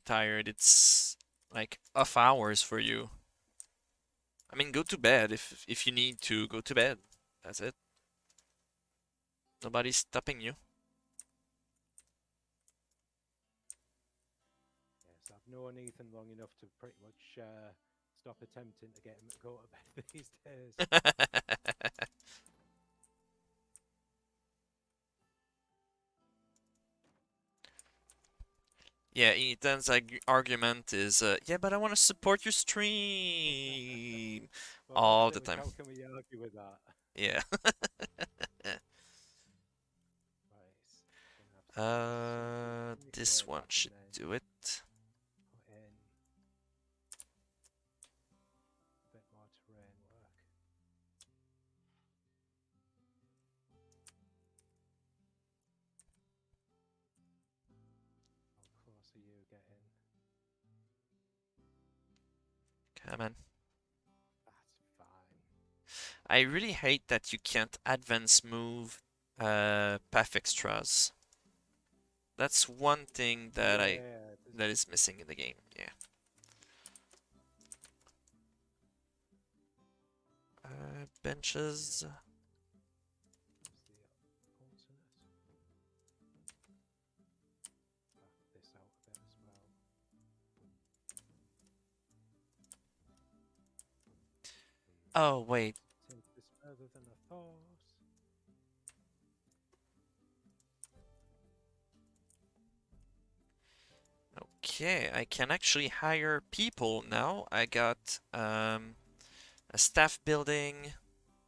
tired. It's like off hours for you. I mean, go to bed if you need to go to bed. That's it. Nobody's stopping you. Yes, I've known Ethan long enough to pretty much stop attempting to get him to go to bed these days. Yeah, Ethan's argument is, yeah, but I want to support your stream Well, that's all it. the Like, time. how can we argue with that? Yeah. Right. Gonna have to do something This here one that can should then do it. put in a bit more terrain work. How close are you getting? Come on. That's fine. I really hate that you can't advance move path extras. That's one thing Yeah, that is missing in the game. Yeah. Benches. yeah. Where's the alternate? Back this out a bit as well. Oh wait. Take this further than I thought. Okay, I can actually hire people now. I got a staff building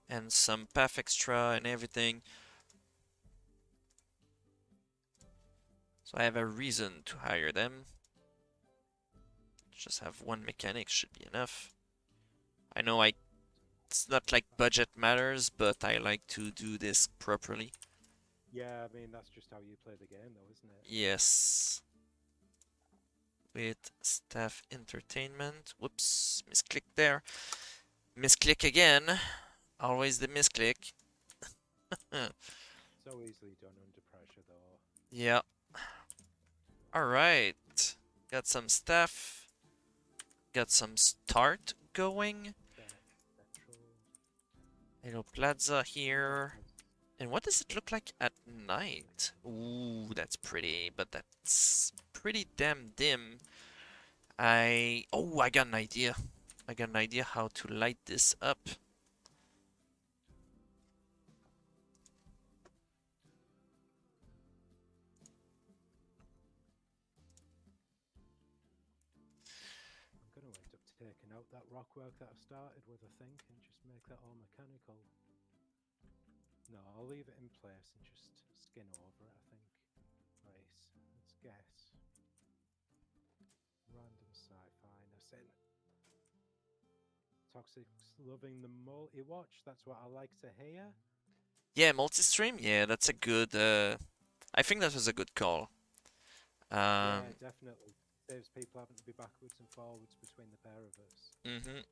and some path extra and everything. So I have a reason to hire them. Just have one mechanic should be enough. I know it's not like budget matters, but I like to do this properly. Yeah, I mean that's just how you play the game, though, isn't it? Yes, with staff entertainment. Whoops, misclick there. Misclick again. Always the misclick. So easily done under pressure, though. Yeah. Alright. Got some stuff. Got some start going. Central. Little plaza That here. has And what does it look like at lovely. night? Ooh, that's pretty, but that's pretty damn dim. I got an idea. I got an idea how to light this up. I'm going to end up taking out that rock work that I've started with, I think, and just make that all mechanical. No, I'll leave it in place and just skin over it, I think. Right, let's guess. Random sci-fi, nothing. Toxic's loving the multi-watch, that's what I like to hear. Yeah, multi-stream? Yeah, that's a good, I think that was a good call. Yeah, Um, definitely. Saves people having to be backwards and forwards between the pair of us. mhm.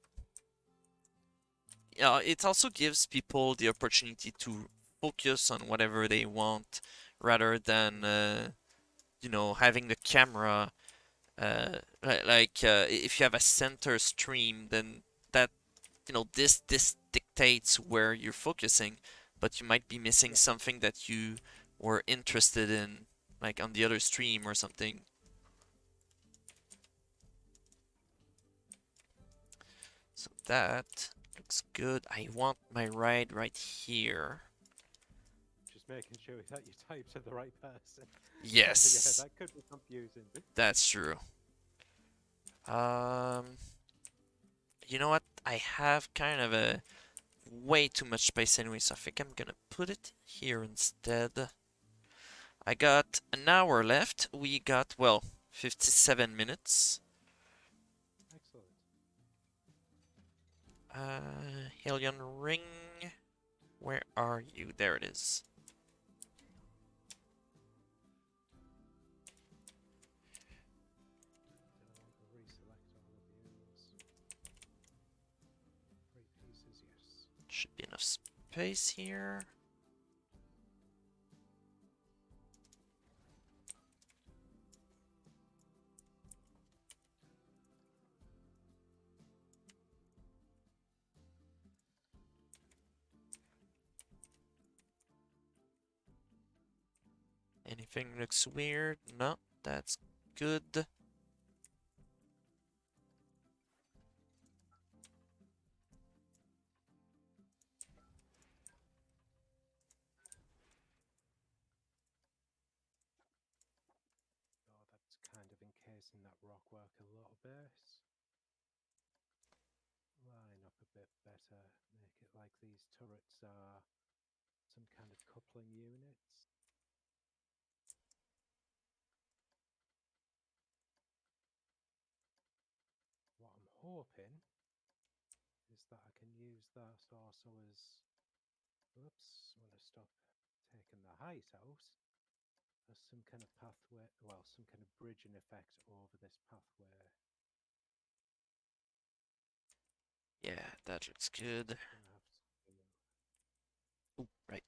Yeah, it also gives people the opportunity to focus on whatever they want rather than, Mm. having the camera if you have a center stream, then that this dictates where you're focusing, but you might be missing Yeah, something that you were interested in, like on the other stream or something. So that looks good. I want my ride right here. just making sure that you type to the right person. Yeah, Yes, that could be confusing. that's true. Um, you know what? I have kind of a way too much space anyway, so I think I'm gonna put it here instead. I got an hour left. We got, well, 57 minutes. Excellent. Helion ring. Where are you? There it is. Then I want to reselect all of these. 3 pieces, yes. Should be enough space here. Anything looks weird? No, that's good. Oh, that's kind of encasing that rock work a little bit. Line up a bit better. Make it like these turrets are some kind of coupling units. What I'm hoping is that I can use that also as, oops, I'm going to stop taking the height out, as some kind of pathway, well, some kind of bridging effect over this pathway. Yeah, that looks good. Gonna have to Ooh, right.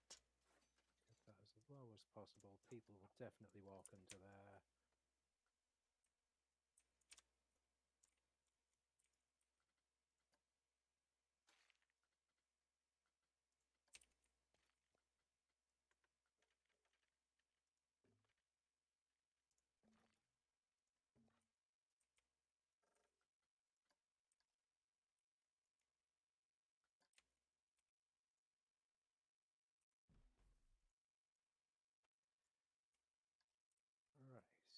get that as low as possible. People will definitely walk under there. Right.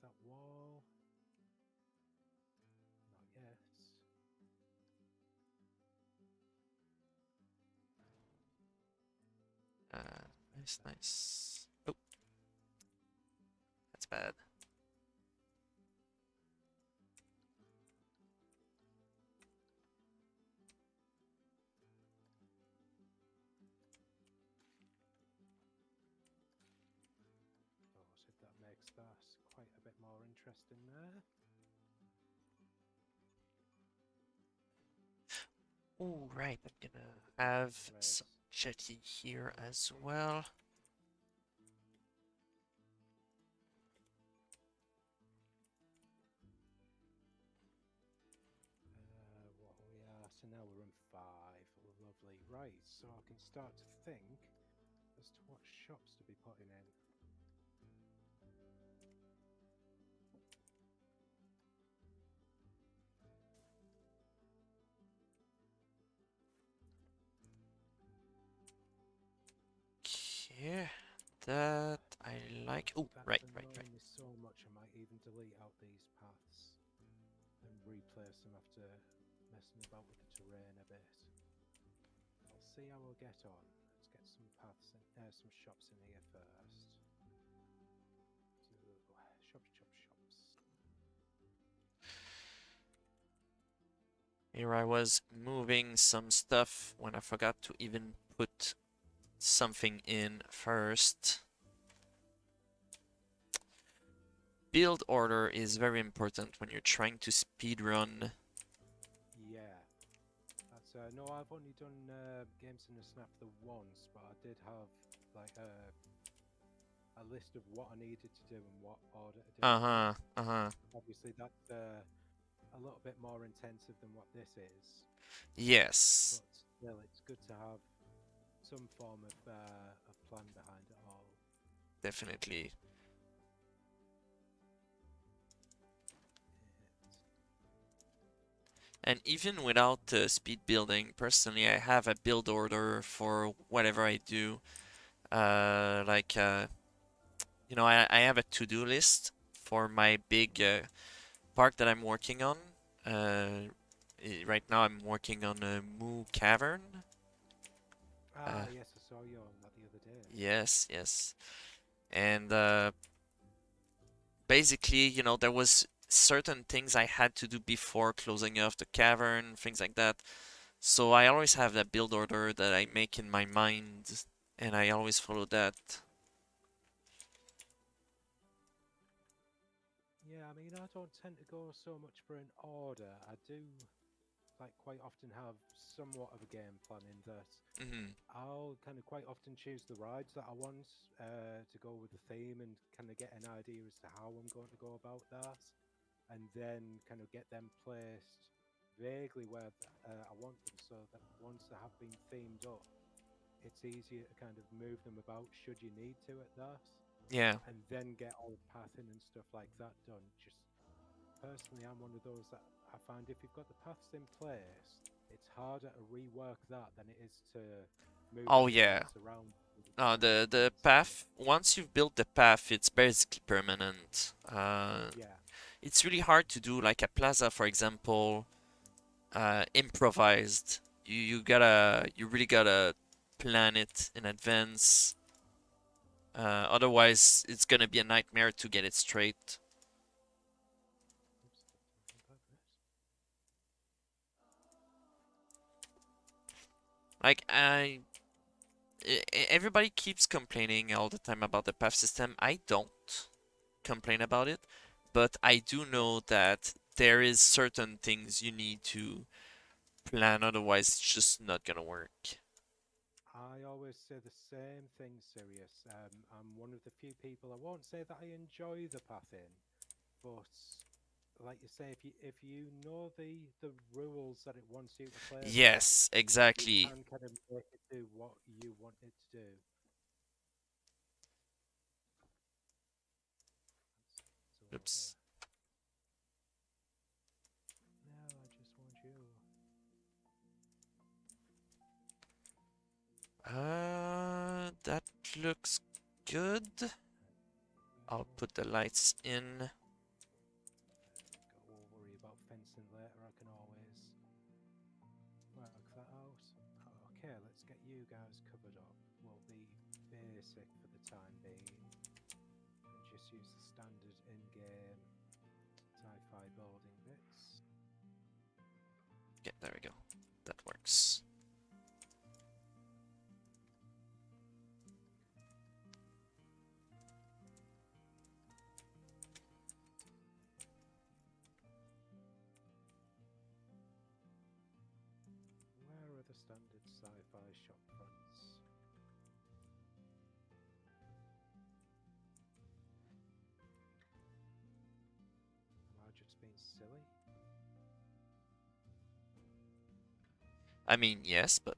that wall. Not yet. Nice, nice. Oh, that's bad. So if that makes that quite a bit more interesting there. Oh, right. I'm gonna have Great. some jetty here as well. What are we at? So now we're in 5. Lovely. Right, so I can start to think as to what shops to be putting in. Okay, that I like. Oh, That's right, right, right. annoying me so much I might even delete out these paths and replace them after messing about with the terrain a bit. I'll see how we'll get on. Let's get some paths in, some shops in here first. Shops, shops, shops. Here I was moving some stuff when I forgot to even put something in first. Build order is very important when you're trying to speedrun. Yeah. That's no, I've only done games in a snap the once, but I did have like a list of what I needed to do and what order to do them in. Uh-huh. Obviously, that's a little bit more intensive than what this is, Yes, but still, it's good to have some form of plan behind it all. definitely. And even without speed building, personally, I have a build order for whatever I do. Like, I have a to-do list for my big park that I'm working on. Right now, I'm working on a Moo Cavern. Uh, Yes, I saw you on that the other day. yes, yes. And basically, there was certain things I had to do before closing off the cavern, things like that. So I always have that build order that I make in my mind, and I always follow that. Yeah, I mean, I don't tend to go so much for an order. I do like quite often have somewhat of a game plan in that Hmm. I'll kind of quite often choose the rides that I want to go with the theme and kind of get an idea as to how I'm going to go about that, and then kind of get them placed vaguely where I want them so that once they have been themed up, it's easier to kind of move them about should you need to at that, Yeah. and then get all the pathing and stuff like that done. Just personally, I'm one of those that I find if you've got the paths in place, it's harder to rework that than it is to move Oh anything yeah. else around with The things. path. Once you've built the path, it's basically permanent. Yeah, It's really hard to do like a plaza, for example, improvised. You really gotta plan it in advance. Otherwise, it's gonna be a nightmare to get it straight. oops, something like this. Like everybody keeps complaining all the time about the path system. I don't complain about it, but I do know that there is certain things you need to plan, otherwise it's just not gonna work. I always say the same thing, Sirius. I'm one of the few people. I won't say that I enjoy the pathing, but like you say, if you know the rules that it wants you to play the path, Yes, you exactly. can kind of make it do what you want it to do. That's order. Oops. No, I just want you. That looks good. I'll You. put the lights in. basic for the time being and just use the standard in-game sci-fi building bits. Yeah, there we go. That works. Where are the standard sci-fi shop fronts? Am I just being silly? I mean, yes, but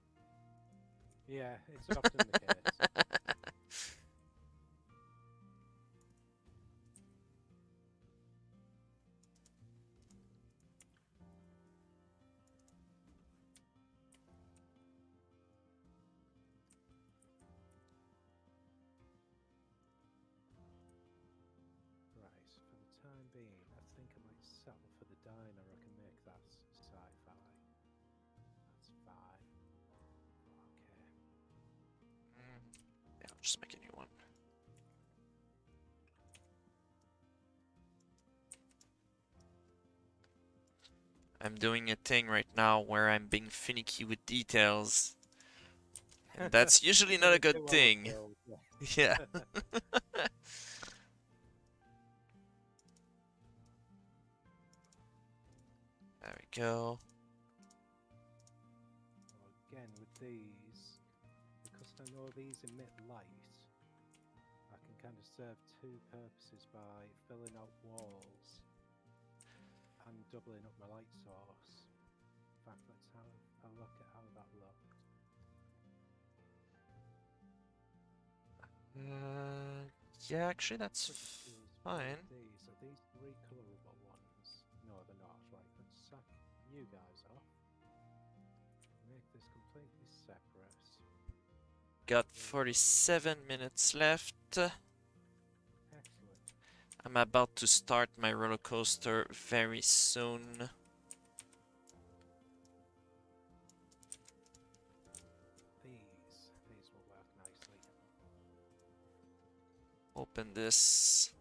Yeah, it's often the case. Right, for the time being, I think I might settle for the diner. I can make that sci-fi. That's fine. Okay. yeah, I'll just make a new one. I'm doing a thing right now where I'm being finicky with details, and that's usually not a Me good too, I would thing. build. Yeah. Yeah. There we go. Well, again, with these, because I know these emit light, I can kind of serve two purposes by filling out walls and doubling up my light source. In fact, let's have a look at how that looked. Yeah, actually, that's Pretty pleased fine. with these. Are these three colorable ones? No, they're not. Right, let's sack you guys off. Make this completely separate. Got Those over. 47 minutes left. Excellent. I'm about to start my roller coaster very soon. These will work nicely. Open this.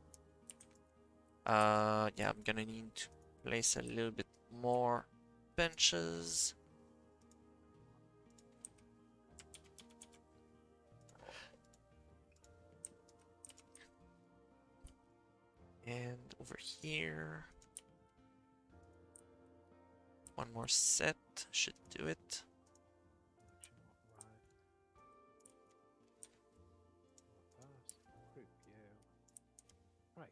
Yeah, I'm gonna need to place a little bit more benches. And over here, one more set should do it. Do you know what, right? Group you. Right.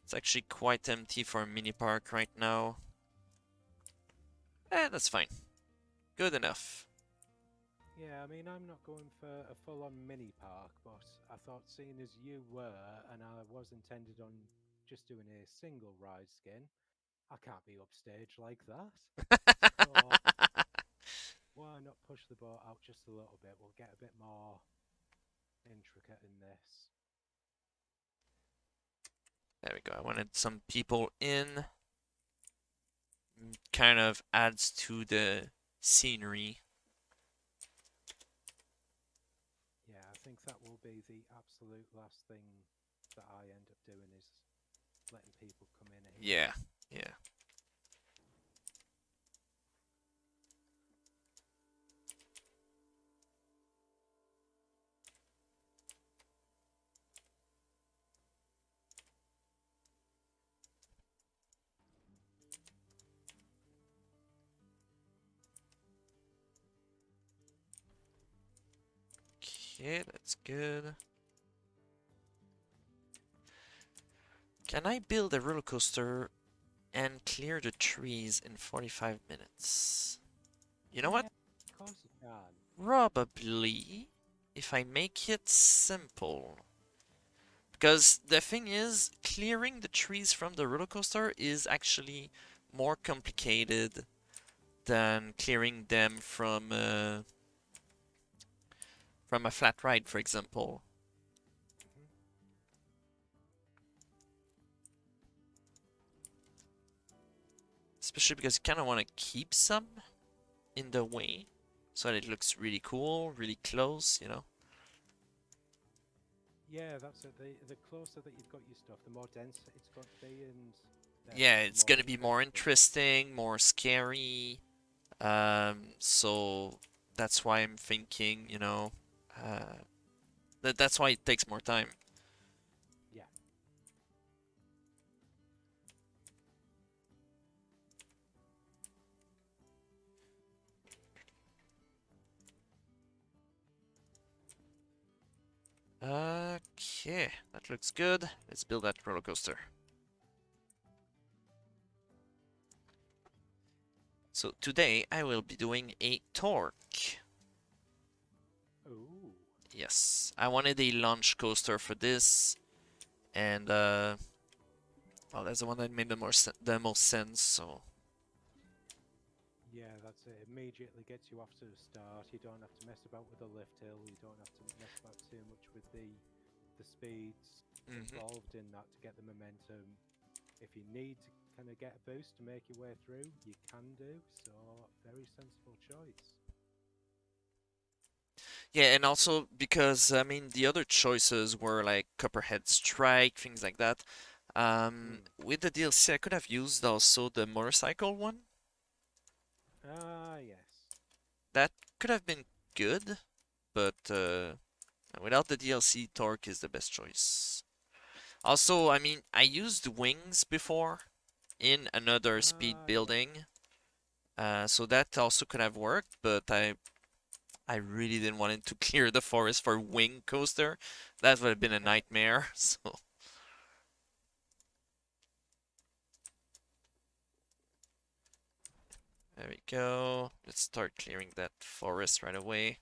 It's actually quite empty for a mini park right now. That's fine. Good enough. Yeah, I mean, I'm not going for a full-on mini park, but I thought seeing as you were, and I was intended on just doing a single ride skin, I can't be upstage like that. So why not push the boat out just a little bit? We'll get a bit more intricate in this. There we go. I wanted some people in. Kind of adds to the scenery. Yeah, I think that will be the absolute last thing that I end up doing is letting people come in here. Yeah, yeah. Okay, that's good. Can I build a roller coaster and clear the trees in 45 minutes? You know what? Yeah, of course you can. Probably, if I make it simple. Because the thing is, clearing the trees from the roller coaster is actually more complicated than clearing them from a flat ride, for example. Mhm. Especially because you kind of want to keep some in the way. so that it looks really cool, really close, you know. Yeah, that's it. The closer that you've got your stuff, the more dense it's going to be, and Yeah, therefore the it's more gonna be more interesting. interesting, more scary. So that's why I'm thinking, you know, that's why it takes more time. Yeah. Okay, that looks good. Let's build that roller coaster. So today I will be doing a torque. Ooh. Yes, I wanted a launch coaster for this, and well, that's the one that made the most sense. So Yeah, that's it. Immediately gets you off to the start. You don't have to mess about with the lift hill. You don't have to mess about too much with the speeds hmm involved in that to get the momentum. If you need to kind of get a boost to make your way through, you can do. So, very sensible choice. yeah, and also because I mean the other choices were like Copperhead Strike, things like that. Hmm. With the DLC, I could have used also the motorcycle one. Ah, yes. That could have been good, but without the DLC, Torque is the best choice. Also, I mean, I used wings before in another speed Ah, yes. building, so that also could have worked, but I really didn't want it to clear the forest for wing coaster. That would have been a nightmare. So there we go. Let's start clearing that forest right away.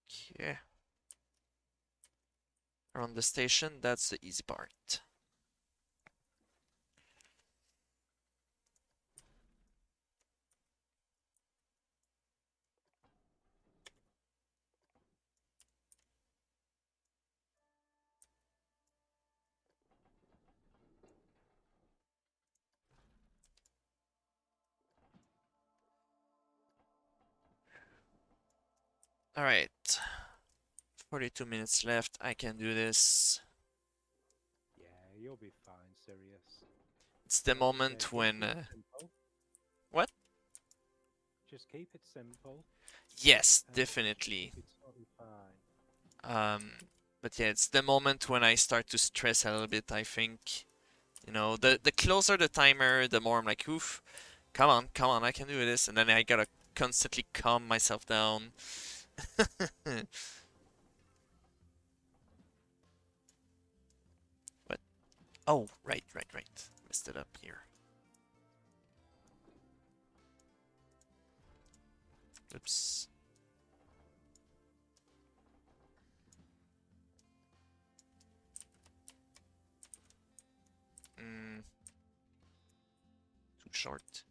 Okay. Around the station, that's the easy part. Alright, 42 minutes left. I can do this. Yeah, you'll be fine, Sirius. It's the Like I say, moment just when. keep it simple. What? Just keep it simple, Yes, and definitely. you'll be totally fine. Um, but yeah, it's the moment when I start to stress a little bit, I think. You know, the closer the timer, the more I'm like, oof, come on, I can do this. And then I gotta constantly calm myself down. But, oh, right. Messed it up here. Oops. Mm, too short.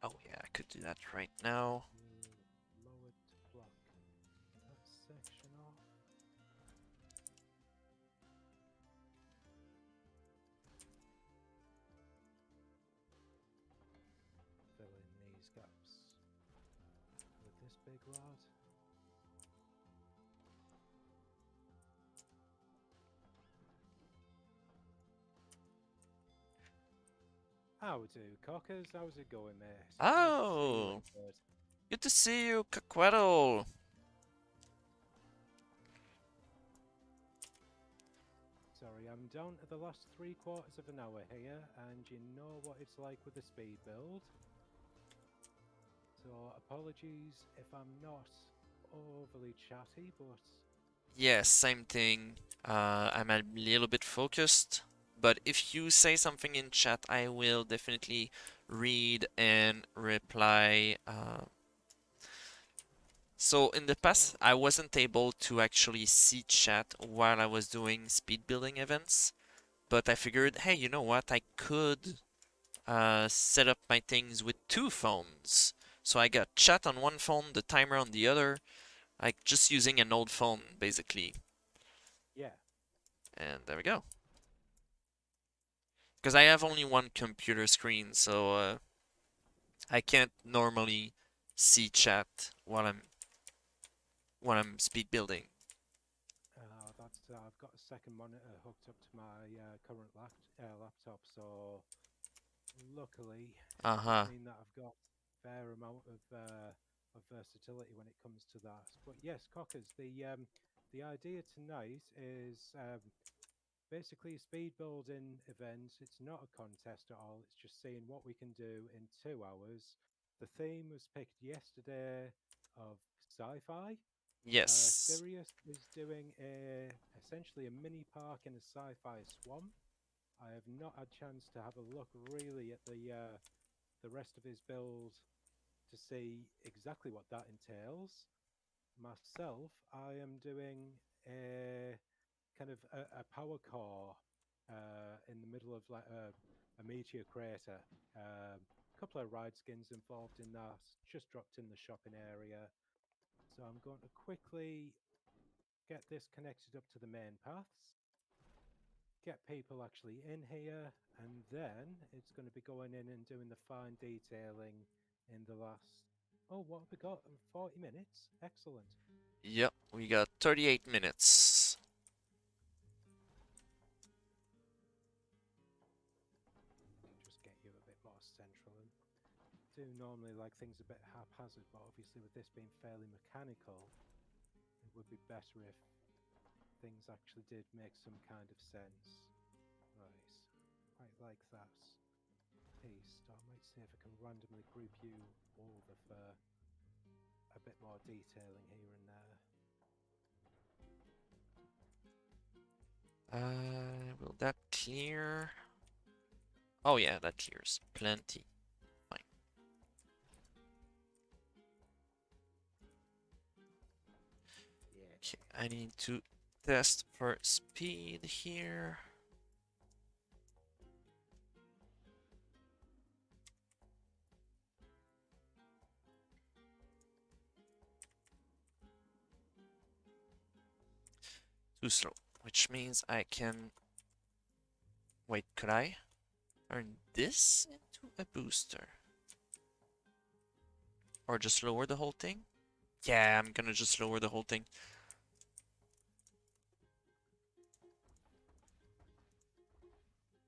Oh yeah, I could do that right now. You lowered to block that section off. Fill in these gaps with this big lad. How do, Cockers? How's it going, mate? Nice to see you Oh, again. good to see you, Caquetto. Sorry, I'm down to the last 3/4 of an hour here, and you know what it's like with the speed build. So apologies if I'm not overly chatty, but Yeah, same thing. I'm a little bit focused, but if you say something in chat, I will definitely read and reply. So in the past, So I wasn't able to actually see chat while I was doing speed building events, but I figured, hey, you know what? I could set up my things with two phones. So I got chat on one phone, the timer on the other, like just using an old phone basically. yeah, And there we go. Because I have only one computer screen, so I can't normally see chat while I'm speed building. that's I've got a second monitor hooked up to my current laptop, so luckily it does Uh-huh. mean that I've got a fair amount of versatility when it comes to that. But yes, Cockers, the idea tonight is basically a speed building event. It's not a contest at all. It's just seeing what we can do in 2 hours. The theme was picked yesterday of sci-fi. Yes. Sirius is doing essentially a mini park in a sci-fi swamp. I have not had chance to have a look really at the rest of his build to see exactly what that entails. Myself, I am doing a kind of a power core in the middle of like a meteor crater. A couple of ride skins involved in that, just dropped in the shopping area. So I'm going to quickly get this connected up to the main paths, get people actually in here, and then it's going to be going in and doing the fine detailing in the last. Oh, what have we got? 40 minutes? Excellent. Yep, we got 38 minutes. Let me just get you a bit more central. And do normally like things a bit haphazard, but obviously with this being fairly mechanical, it would be better if things actually did make some kind of sense. Right, quite like that piece. I might see if I can randomly group you over for a bit more detailing here and there. Will that clear? Oh yeah, that clears plenty. Fine. Yeah. Okay, I need to test for speed here. Too slow, which means I can... Wait, could I turn this into a booster? Or just lower the whole thing? Yeah, I'm gonna just lower the whole thing.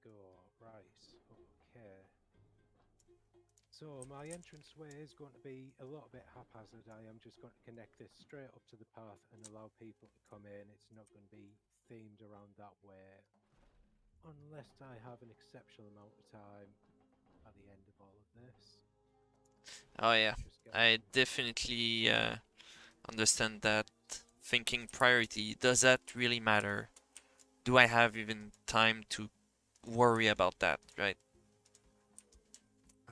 Go, right, okay. So my entranceway is going to be a little bit haphazard. I am just going to connect this straight up to the path and allow people to come in. It's not going to be themed around that way, unless I have an exceptional amount of time at the end of all of this. Oh yeah, Just get I definitely understand that. Thinking priority, does that really matter? Do I have even time to worry about that, right?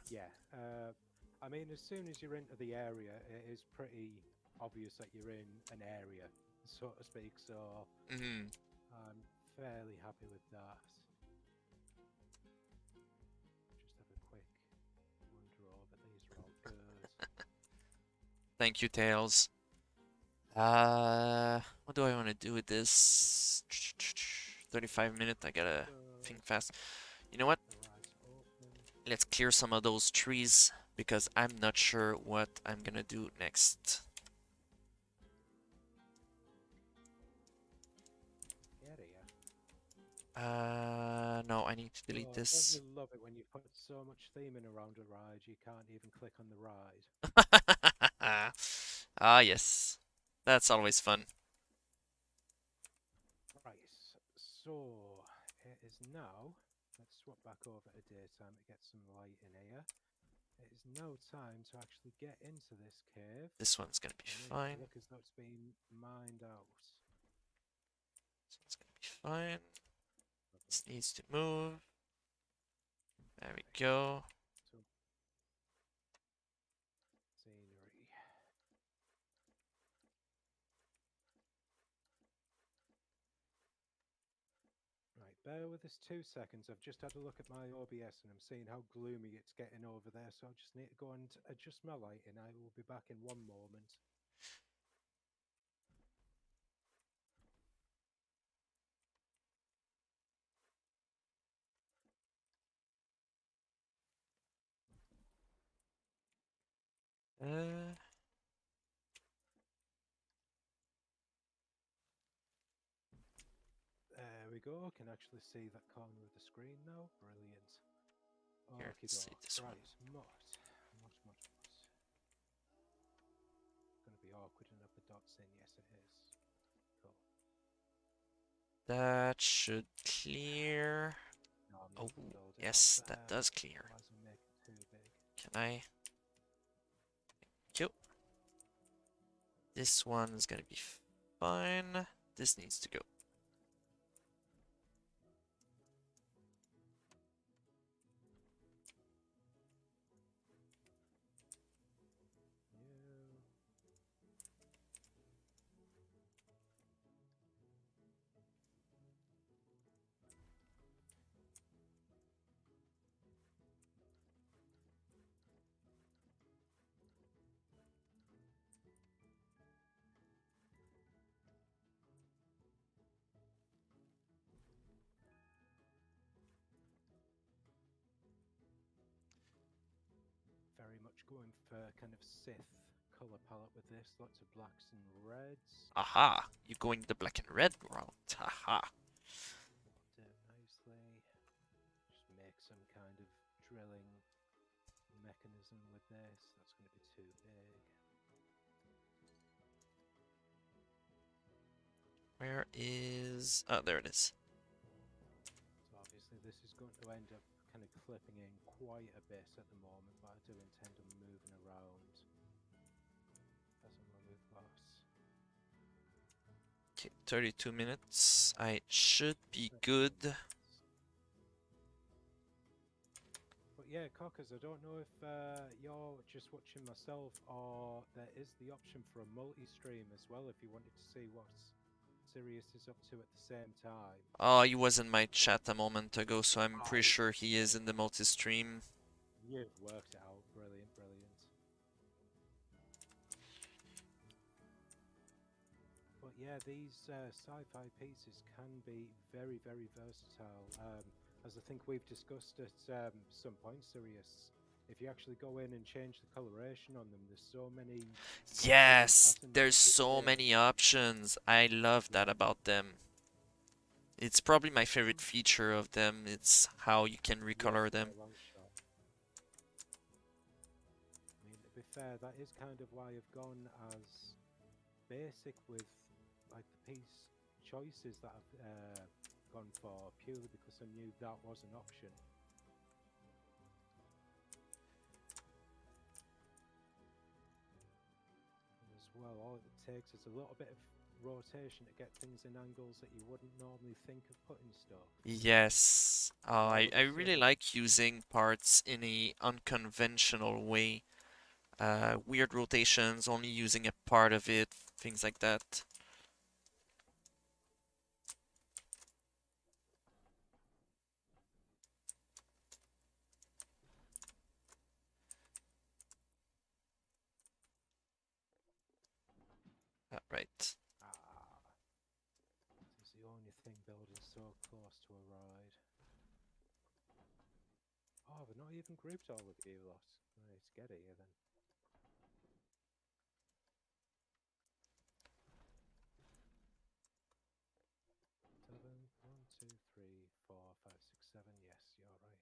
yeah. I mean, as soon as you're into the area, it is pretty obvious that you're in an area, so to speak. So Mm-hmm. I'm fairly happy with that. Just have a quick wander over. These are all good. Thank you, Tails. What do I want to do with this? 35 minutes, I gotta Good. think fast. You know what? The ride's open. Let's clear some of those trees because I'm not sure what I'm gonna do next. Get here. No, I need to delete Oh, don't this. you love it when you put so much theming around a ride you can't even click on the ride? Ah, yes. That's always fun. Right, so it is now. Let's swap back over to daytime to get some light in here. It is now time to actually get into this cave This one's gonna be and make it fine. look as though it's been mined out. This one's gonna be fine. Lovely. This needs to move. There we Right. go. So Bear with us 2 seconds. I've just had a look at my OBS and I'm seeing how gloomy it's getting over there. So I just need to go and adjust my lighting. I will be back in one moment. Uh, There we go. I can actually see that corner of the screen now. Brilliant. Here, Okie let's see doke. this one. Right, Mott. It's going to be awkward enough the dots in. Yes, it is. Cool. That should clear. No, I'm Oh, not going to build it out yes, that there. does clear. Otherwise, I'll make it too big. Can I? Kill. This one's gonna be fine. This needs to go. New. Very much going for kind of Sith color palette with this. Lots of blacks and reds. Aha! You're going the black and red route. Haha. Do it nicely. Just make some kind of drilling mechanism with this. That's going to be too big. Where is... Oh, there it is. So obviously this is going to end up kind of clipping in quite a bit at the moment, but I do intend on moving around as and when we've got. Okay, 32 minutes. I should be good. But yeah, Cockers, I don't know if you're just watching myself or there is the option for a multi-stream as well if you wanted to see what Sirius is up to at the same time. Oh, he was in my chat a moment ago, so I'm Ah, pretty sure he is in the multi-stream. you've worked it out. Brilliant, brilliant. But yeah, these sci-fi pieces can be very, very versatile. As I think we've discussed at some point, Sirius, if you actually go in and change the coloration on them, there's so many different Yes, patterns there's you can so do. many options. I love that about them. It's probably my favorite feature of them. It's how you can Yeah, recolor by them. a long shot. I mean, to be fair, that is kind of why I've gone as basic with like the piece choices that I've gone for, purely because I knew that was an option. As well, all it takes is a little bit of rotation to get things in angles that you wouldn't normally think of putting stuff. Yes. All of I a really sudden, like using parts in a unconventional way. Weird rotations, only using a part of it, things like that. Right. this is the only thing building so close to a ride. Oh, we're not even grouped all of you lot. Right, get here then. 7, 1, 2, 3, 4, 5, 6, 7. Yes, you're right.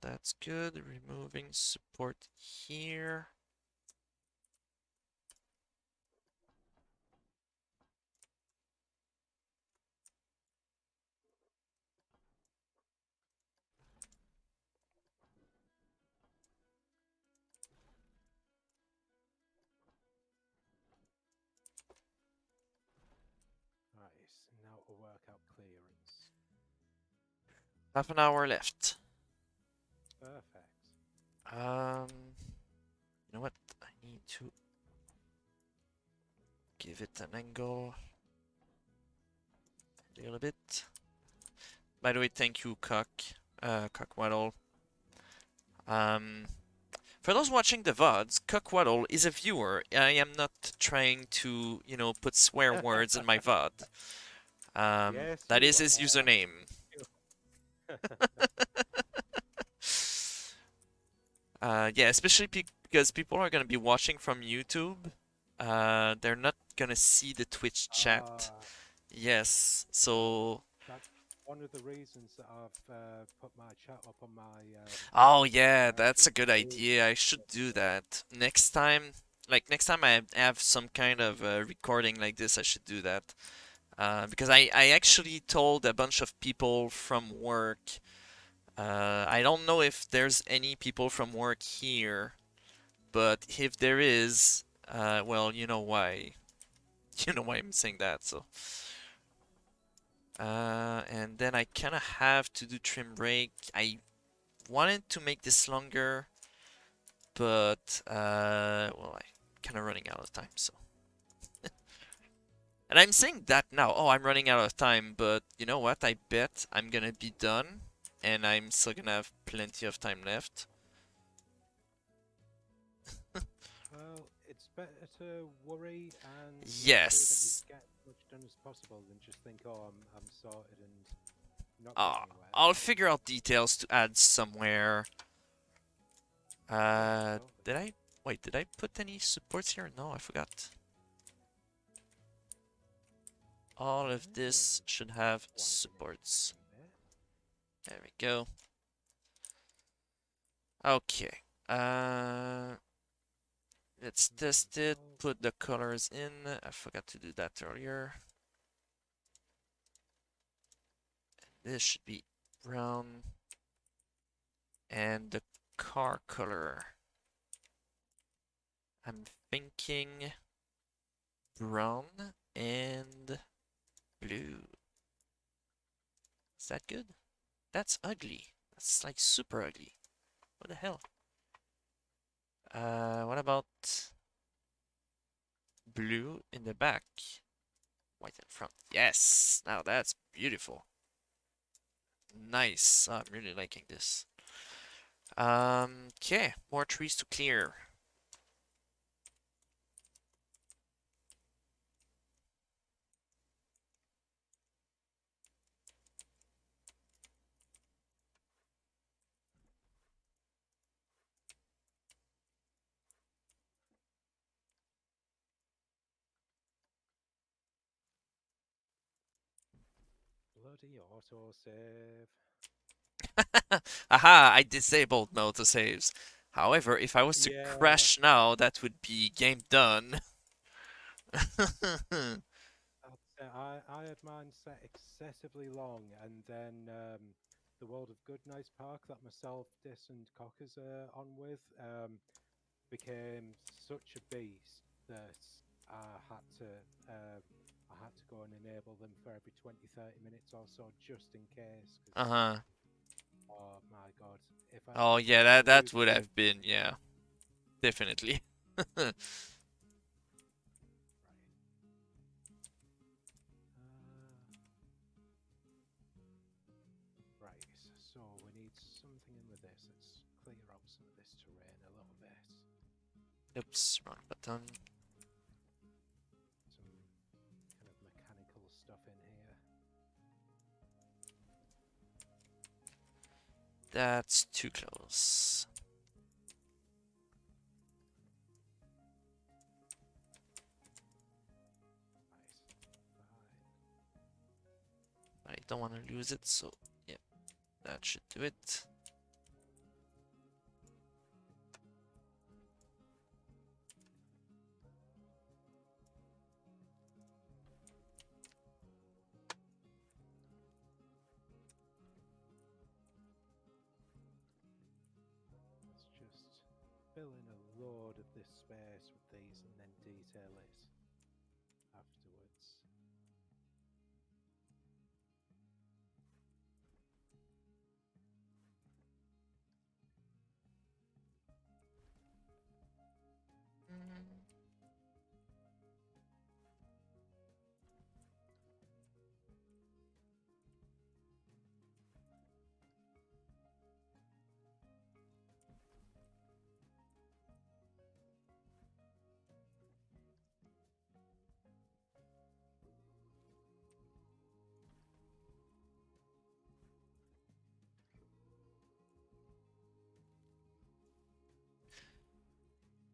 That's good. Removing support here. Right, now to work out clearance. Half an hour left. Perfect. Um, you know to give it an angle a little bit. By the way, thank you, Cockwaddle. Um, for those watching the VODs, Cockwaddle is a viewer. I am not trying to, put swear words in my VOD. Yes, That you is his are. username. Yeah, especially because people are gonna be watching from YouTube. They're not gonna see the Twitch chat. Ah, Yes, well, so that's one of the reasons that I've put my chat up on my oh yeah, that's private a good room. idea. I should do that next time. Like next time I have some kind of recording like this, I should do that. Because I actually told a bunch of people from work. I don't know if there's any people from work here, but if there is, well, you know why. You know why I'm saying that. So, and then I kind of have to do trim break. I wanted to make this longer, but well, I'm kind of running out of time. So, and I'm saying that now. Oh, I'm running out of time, but you know what? I bet I'm gonna be done, and I'm still gonna have plenty of time left. Well, it's better to worry and make sure that you Yes. get as much done as possible than just think, oh, I'm sorted and not get Ah, anywhere. I'll figure out details to add somewhere. Yeah, totally. Did I? Wait, did I put any supports here? No, I forgot. All of this should have Widen it a supports. tiny bit. There we go. Okay. Uh, let's test it. Well, Put the colors in. I forgot to do that earlier. This should be brown. And the car color. I'm thinking brown and blue. Is that good? That's ugly. That's like super ugly. What the hell? What about blue in the back? White in front. Yes! Now that's beautiful. Nice. I'm really liking this. Okay. More trees to clear. bloody autosave. Aha! I disabled no autosaves. However, if I was to Yeah, crash now, that would be game done. I had mine set excessively long, and then the World of Good Nice Park that myself, Dis, and Cockers are on with became such a beast that I had to um, I had to go and enable them for every 20, 30 minutes or so, just in case. Because Uh-huh. oh my god, Oh if yeah, I that lose would one, have been, yeah, definitely. right, so we need something in with this. Let's clear out some of this terrain a little bit. Oops, wrong button. Some kind of mechanical stuff in here. That's too close. Right, fine. I don't want to lose it, so yeah, that should do it. Let's just fill in a load of this space with these and then detail it afterwards.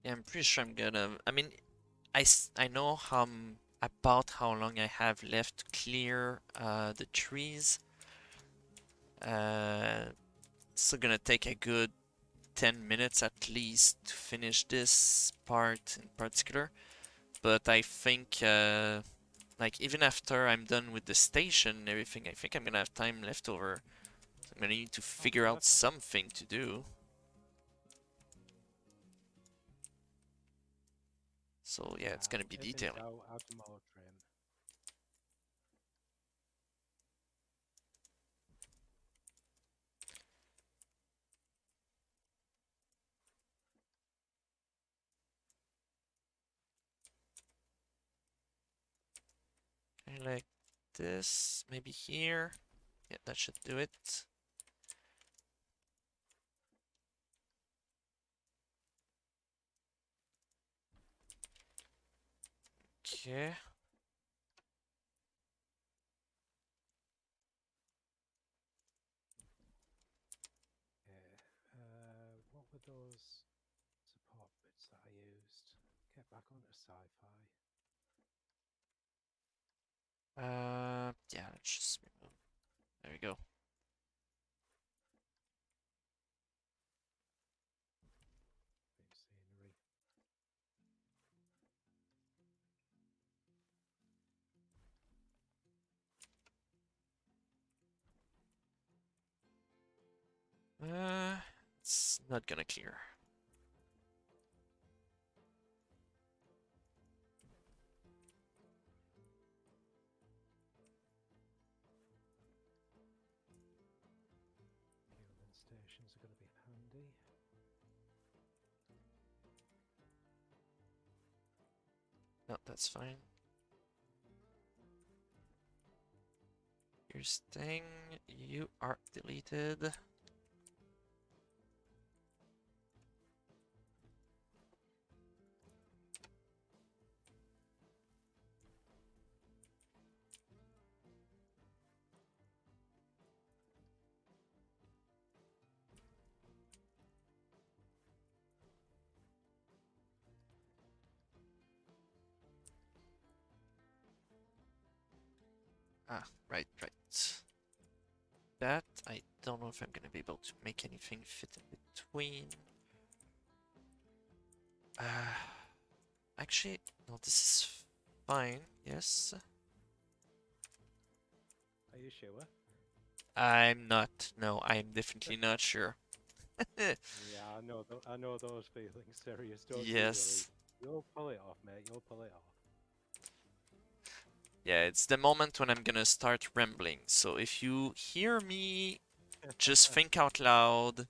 Yeah, I'm pretty sure I'm gonna. I mean, I know about how long I have left to clear the trees. Still gonna take a good 10 minutes at least to finish this part in particular. But I think, like, even after I'm done with the station and everything, I think I'm gonna have time left over. So I'm gonna need to Oh, figure out perfect. something to do. So yeah, it's Yeah, gonna be if in detailing. doubt, add more trim. Okay, like this, maybe here. Yeah, that should do it. Okay. Yeah. What were those support bits that I used? Get back onto sci-fi. Yeah, let's just remove. There we go. Bit scenery. It's not gonna clear. Fueling stations are going to be handy. No, that's fine. Here's thing. You are deleted. Ah, right, right. That, I don't know if I'm gonna be able to make anything fit in between. Uh, actually, no, this is fine, yes. Are you sure? I'm not, no, I'm definitely not sure. Yeah, I know those feelings. Serious, don't you worry. Yes. You'll pull it off, mate. You'll pull it off. Yeah, it's the moment when I'm gonna start rambling. So if you hear me, just think out loud.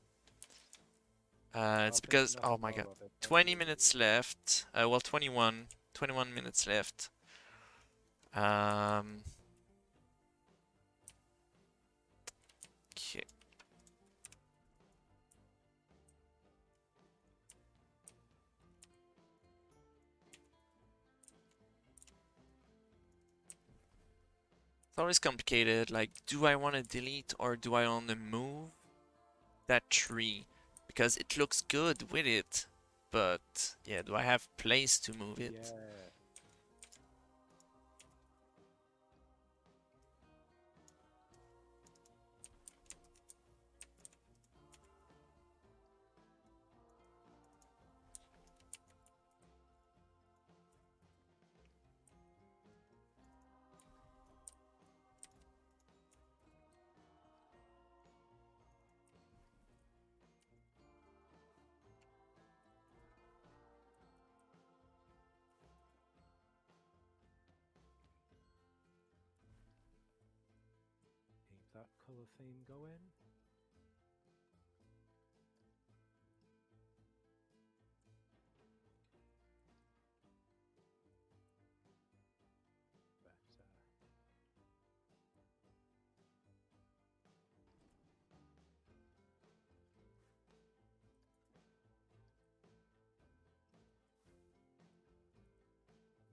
It's I'll think because, oh nothing my god, more of it. Don't 20 you worry. minutes left. Well, 21 minutes left. Um, okay. It's always complicated. Like, do I want to delete or do I want to move that tree? Because it looks good with it. But, yeah, do I have place to move it? Yeah. Keep that colour theme going. Better.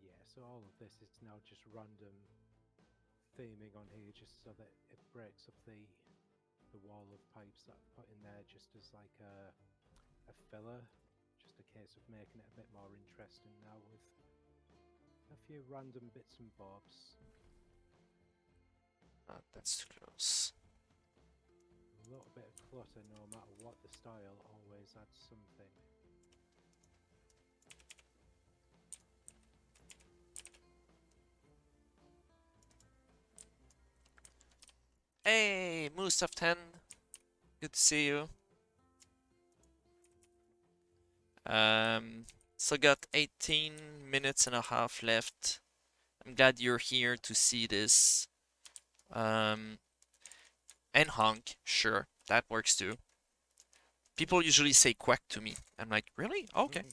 Yeah, so all of this is now just random theming on here just so that it breaks up the wall of pipes that I've put in there just as like a filler, just just a case of making it a bit more interesting now with a few random bits and bobs. That's too close. A little bit of clutter, no matter what the style, always adds something. Hey, Moose of 10. Good to see you. So got 18 minutes and a half left. I'm glad you're here to see this. And honk, sure, that works too. People usually say quack to me. I'm like, really? Okay.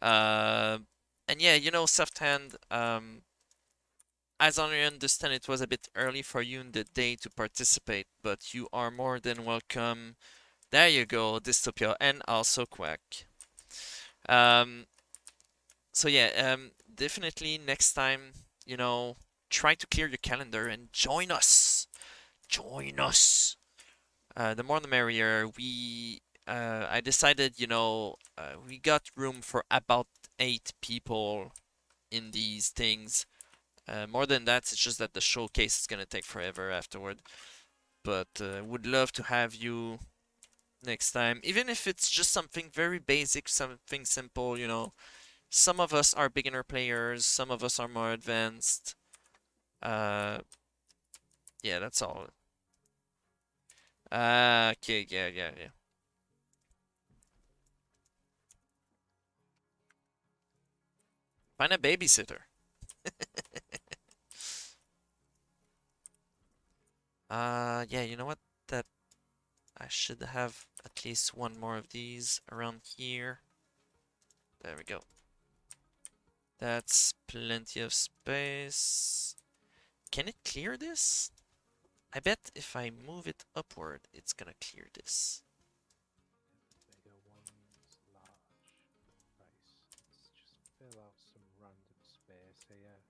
Uh, and yeah, you know, soft hand, as I understand, it was a bit early for you in the day to participate, but you are more than welcome. There you go, Dystopia, and also Quack. Um, so yeah, definitely next time, you know, try to clear your calendar and join us. Join us. The more the merrier. I decided, we got room for about 8 people in these things. More than that, it's just that the showcase is gonna take forever afterward. But would love to have you next time, even if it's just something very basic, something simple. Some of us are beginner players, some of us are more advanced. Uh, yeah, that's all. Okay, yeah, yeah, yeah. Find a babysitter. Yeah, you know what? That I should have at least one more of these around here. There we go. That's plenty of space. Can it clear this? I bet if I move it upward, it's gonna clear this. Bigger ones, large. Right, let's just fill out some random space here.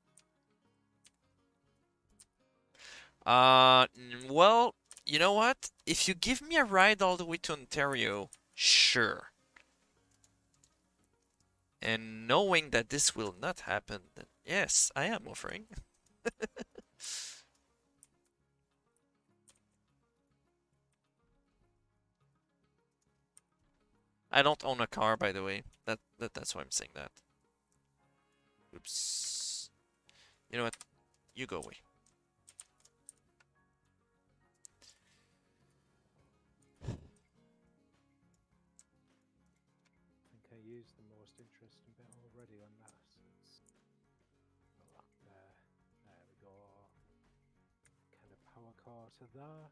Well, you know what? If you give me a ride all the way to Ontario, sure. And knowing that this will not happen, then yes, I am offering. I don't own a car, by the way. That's why I'm saying that. Oops. You know what? You go away. I think I used the most interesting bit already on that. Let's go there. There we go. Kind of power core to that.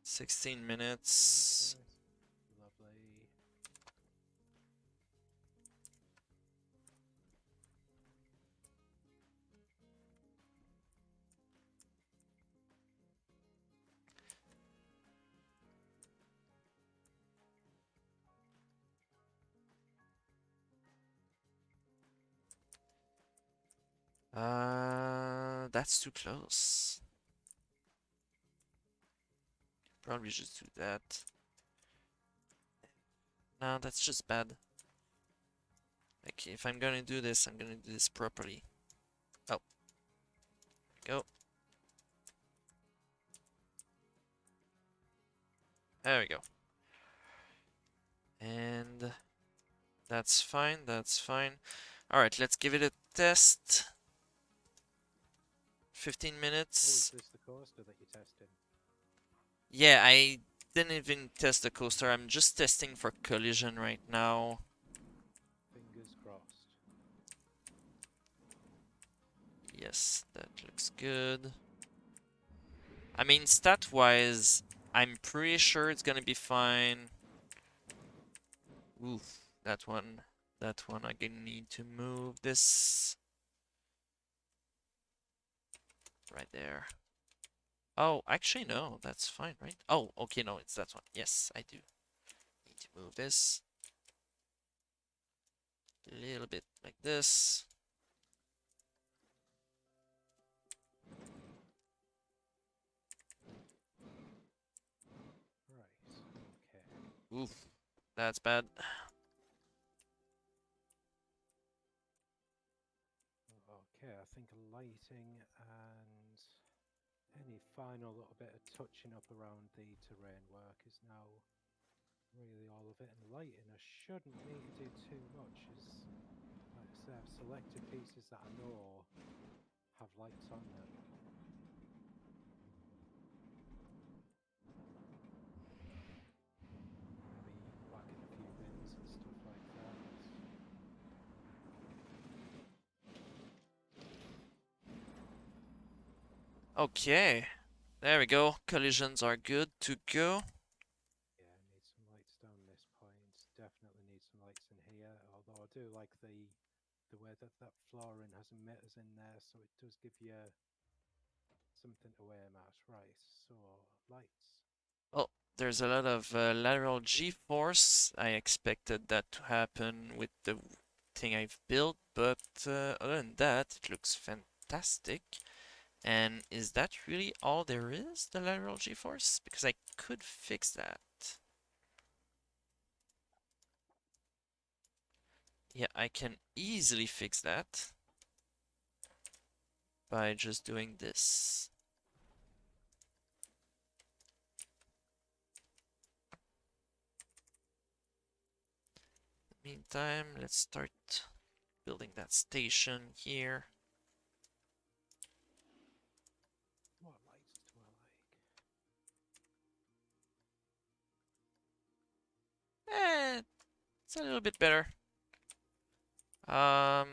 16 Into minutes. this. Lovely. That's too close. Probably just do that. No, that's just bad. Like, if I'm gonna do this, I'm gonna do this properly. Oh, go. There we go. And that's fine, that's fine. Alright, let's give it a test. 15 Oh, is minutes. this the coaster that you're testing? Yeah, I didn't even test the coaster. I'm just testing for collision right now. Fingers crossed. Yes, that looks good. I mean, stat-wise, I'm pretty sure it's gonna be fine. Oof, that one. That one, I gonna need to move this right there. Oh, actually, no, that's fine, right? Oh, okay, no, it's that one. Yes, I do need to move this a little bit like this. Oof, that's bad. Okay, I think lighting and any final little bit of touching up around the terrain work is now really all of it. And lighting, I shouldn't need to do too much, as like I say, I've selected pieces that I know have lights on them. Maybe whacking a few bins and stuff like that. Okay, there we go. Collisions are good to go. Yeah, need some lights down this point. Definitely need some lights in here. Although I do like the way that that flooring has emitters in there, so it does give you something to aim at. Right, so lights. Well, there's a lot of lateral G-force. I expected that to happen with the thing I've built, but other than that, it looks fantastic. And is that really all there is, the lateral G-force? Because I could fix that. Yeah, I can easily fix that by just doing this. Meantime, let's start building that station here. What lights do I It's a little bit better. Um,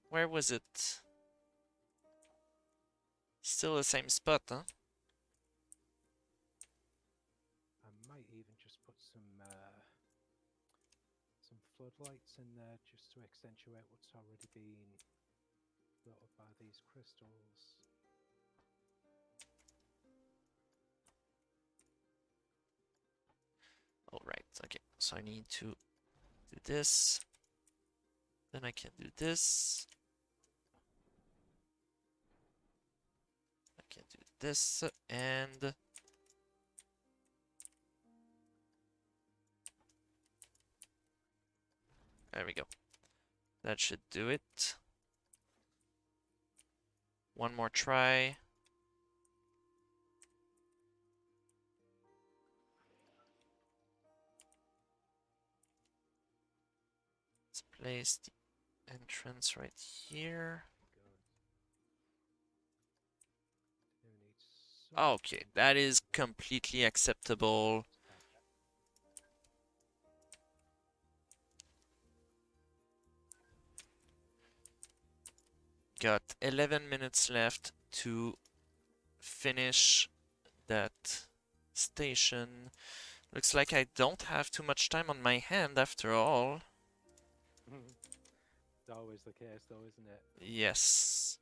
where was it? Still the same spot, huh? like? I might even just put some floodlights in there just to accentuate what's already been built up by these crystals. Alright, okay. So I need to do this. Then I can do this. I can do this. And there we go. That should do it. One more try. Let's place the entrance right here. Good. Do need some Okay, that is ventilation. completely acceptable. That's perfect. Got 11 minutes left to finish that station. Looks like I don't have too much time on my hand after all. It's always the case, though, isn't it? Yes.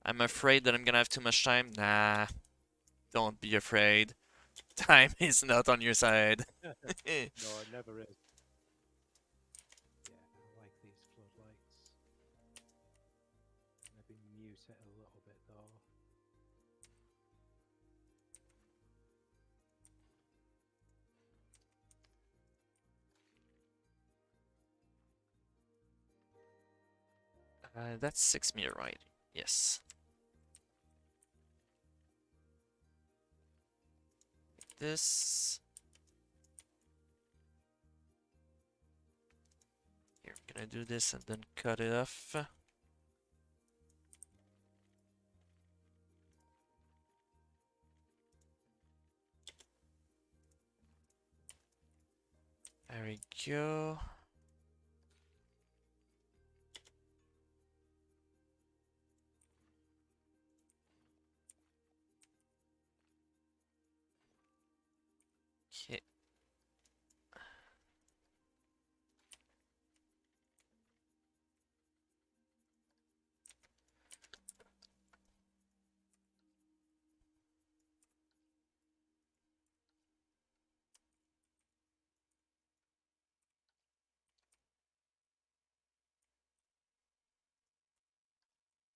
I'm afraid that I'm gonna have too much time. Nah, don't be afraid. Time is not on your side. No, it never is. Yeah, I like these floodlights. Maybe mute it a little bit, though. That's 6 meter right. Yes. This. Here, I'm gonna do this and then cut it off. There we go. Okay.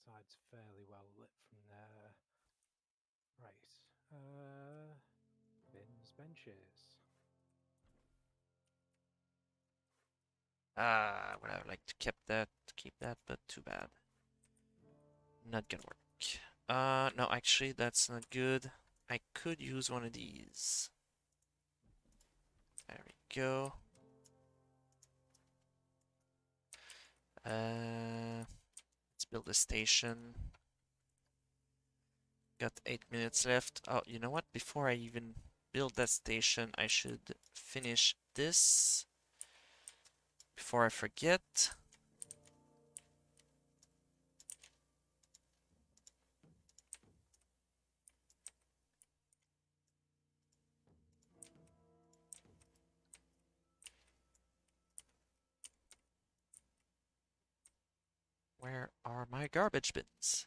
Side's fairly well lit from there. Right. Bins, benches. Ah, would have liked to keep that, but too bad. Not gonna work. No, actually, that's not good. I could use one of these. There we go. Let's build a station. Got 8 minutes left. Oh, you know what? Before I even build that station, I should finish this before I forget. Where are my garbage bins?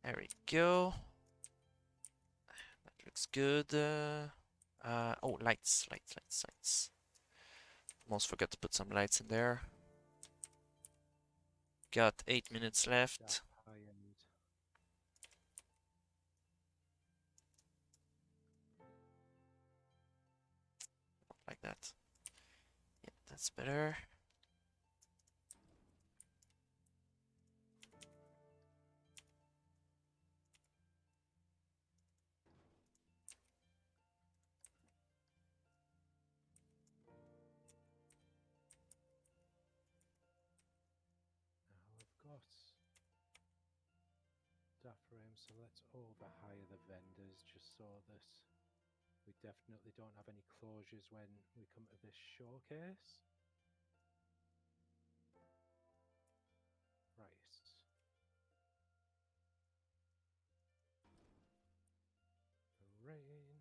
There we go. That looks good. Oh, lights. Almost forgot to put some lights in there. Got 8 minutes left. That high end. Like that. Yeah, that's better. Now I've got that frame, so let's overhire the vendors just so that we definitely don't have any closures when we come to this showcase. Right. The rain.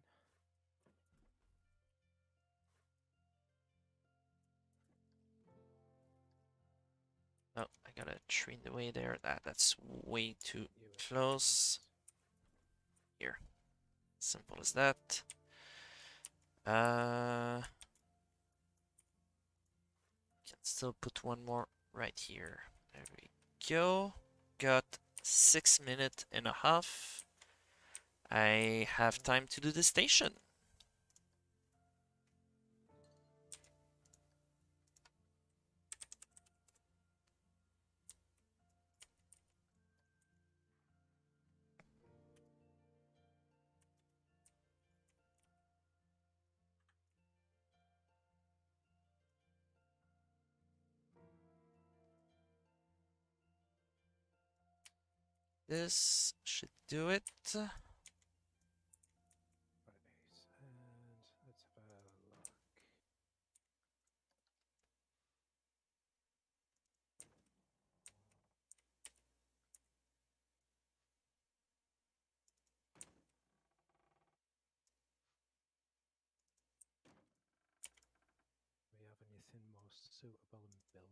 Oh, I got a tree in the way there. That's way too You close. Here. Simple as that. Can still put one more right here. There we go. Got 6 minutes and a half. I have time to do the station. This should do it. Right, and let's have a look. We have anything most suitable in building?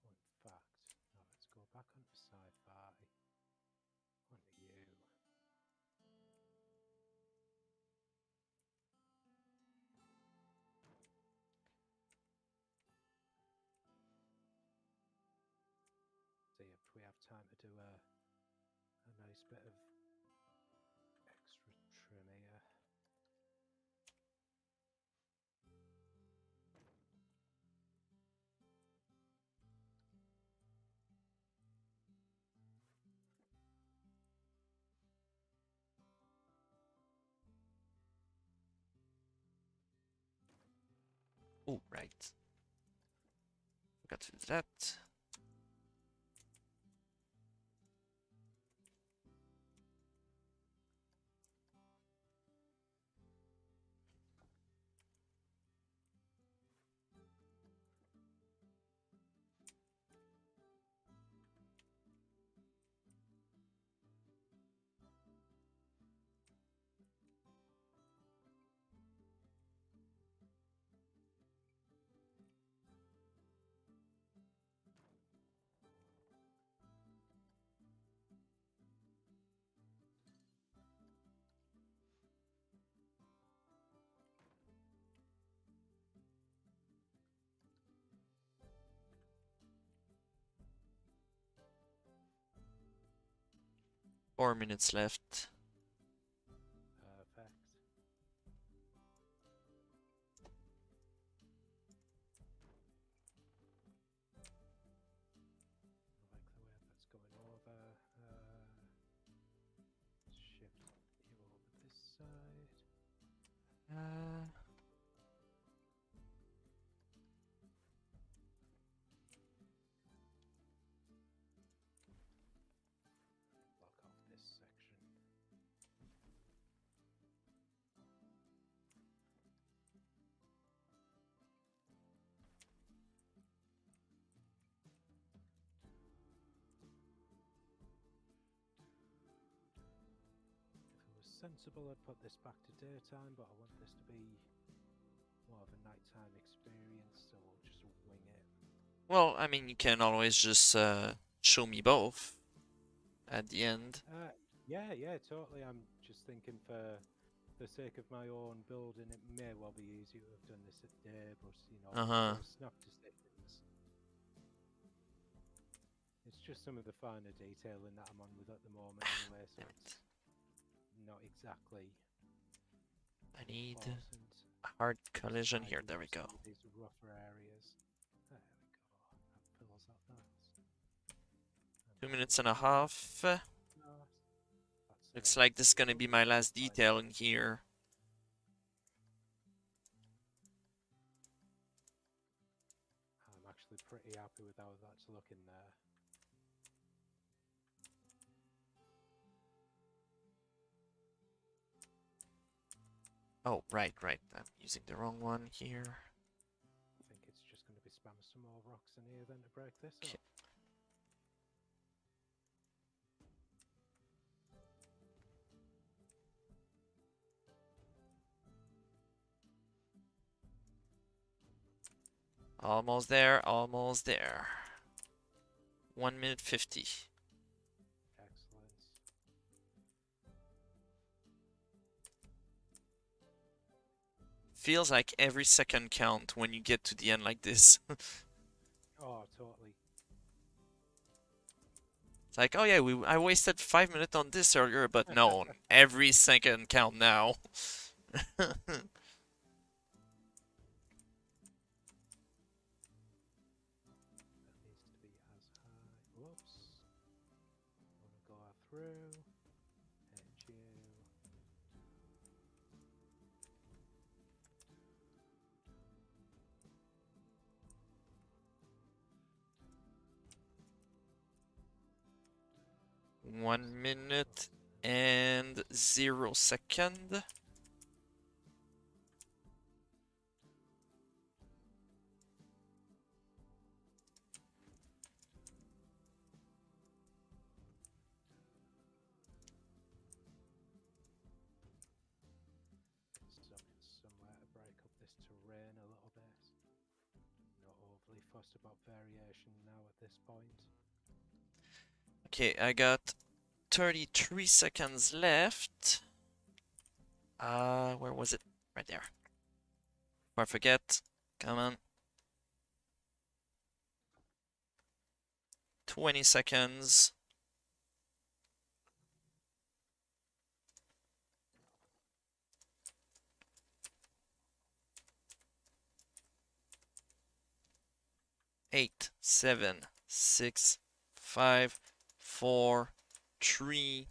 Oh, in fact, now let's go back onto sci-fi. Onto you. See if we have time to do a nice bit of extra trim here. Oh, right. Forgot to do that. 4 minutes left. Perfect. I like the way that's going over. Shift you over this side. Uh, Block off this section. If it was sensible, I'd put this back to daytime, but I want this to be more of a nighttime experience, so we'll just wing it. well, I mean, you can always just show me both at the end. Yeah, totally. I'm just thinking for the sake of my own building, it may well be easier to have done this at day, but Uh-huh. those snap decisions. It's just some of the finer detailing that I'm on with at the moment, anyway, so it's not exactly I need important. a hard Just collision here. tidying There up we some go. of these rougher areas. There we go. That fills that nice. And 2 minutes and a that half. nice. Looks like this is gonna be my last Fine. detail in here. I'm actually pretty happy with how that's looking there. Oh, right. I'm using the wrong one here. I think it's just going to be spam some more rocks in here then to break this up. Almost there, almost there. 1 minute 50. Excellent. Feels like every second count when you get to the end like this. Oh, totally. It's like, oh yeah, I wasted 5 minutes on this earlier, but no, every second count now. That needs to be as high. Whoops. Want to go through. Hit you. One minute and 0 second. Something somewhere to break up this terrain a little bit. Not overly fussed about variation now at this point. Okay, I got 33 seconds left. Where was it? Right there. Before I forget. Come on. 20 seconds. Eight, seven, six, 5, 4, 3,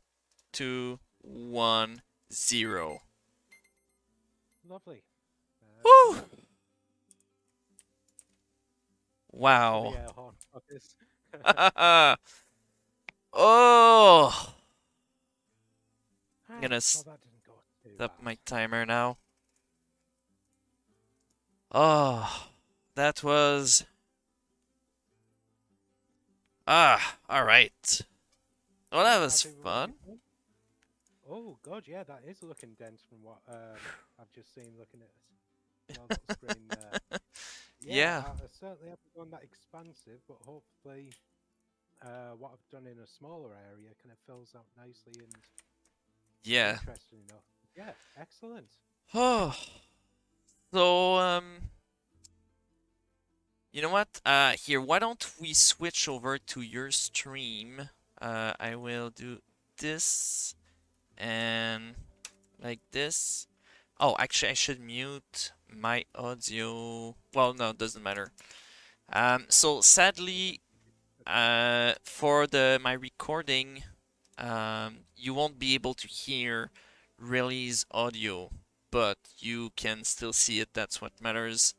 2, 1, 0. Lovely. Woo! For the Wow. air horn fuckers. Oh! I'm gonna Well, that didn't go too stop bad. my timer now. Oh, that was... alright. Well, that was Happy with what fun. you've done? Oh, God, yeah, that is looking dense from what I've just seen looking at my little screen there. Yeah, Yeah, I certainly haven't gone that expansive, but hopefully what I've done in a smaller area kind of fills out nicely and yeah. interesting enough. Yeah, excellent. Oh, so, you know what? Here, why don't we switch over to your stream? I will do this and like this. Oh, actually, I should mute my audio. Well, no, it doesn't matter. So sadly, for the my recording, you won't be able to hear Relly's audio, but you can still see it. That's what matters.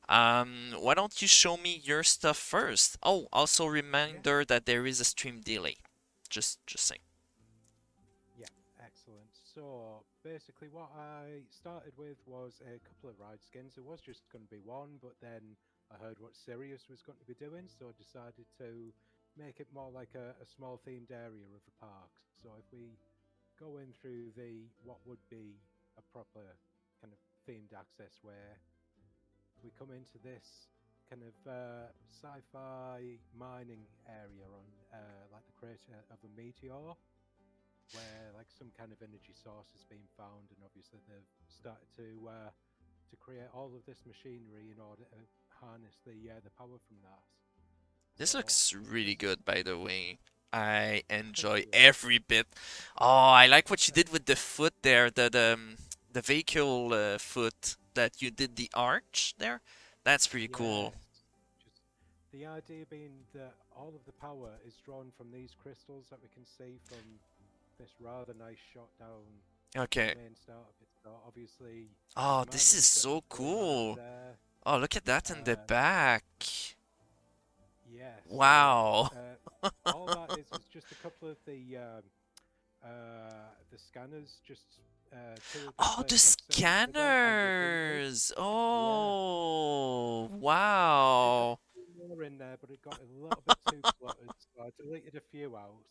Why don't you show me your stuff first? Oh, also Yeah. reminder that there is a stream delay. Just saying. Yeah, excellent. So basically, what I started with was a couple of ride skins. It was just going to be one, but then I heard what Sirius was going to be doing, so I decided to make it more like a small themed area of the park. So if we go in through the what would be a proper kind of themed access where we come into this kind of sci-fi mining area on like the crater of a meteor where like some kind of energy source has been found, and obviously they've started to create all of this machinery in order to harness the power from that. This So looks really this is good, by the way. I enjoy yeah, every bit. Oh, I like what you did with the foot there, the vehicle foot that you did the arch there. That's pretty cool. yes. Just the idea being that all of the power is drawn from these crystals that we can see from this rather nice shot down the Okay. main start of it. So obviously there's Oh, this mining is so equipment going on in cool. there. Oh, look at that in the Uh, back. yeah, so Wow. all that is just a couple of the scanners, just two of them Oh, the placed opposite each other and the readers. scanners. Yeah, Oh, did have wow. a few more in there, but it got a little bit too cluttered, so I deleted a few out.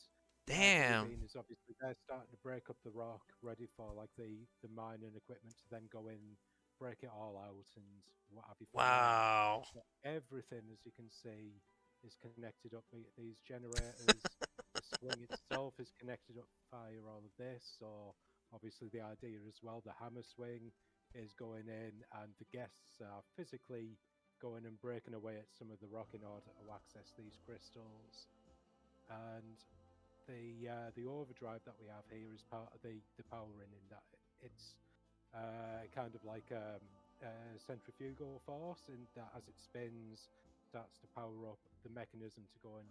The idea Damn. being is obviously they're starting to break up the rock, ready for like the mining equipment to then go in, break it all out, and what have you from there. Wow. But everything, as you can see, is connected up. These generators, the swing itself is connected up via all of this. So obviously the idea as well, the hammer swing is going in, and the guests are physically going and breaking away at some of the rock in order to access these crystals. And the overdrive that we have here is part of the powering in that it's kind of like a centrifugal force, in that as it spins, starts to power up the mechanism to go and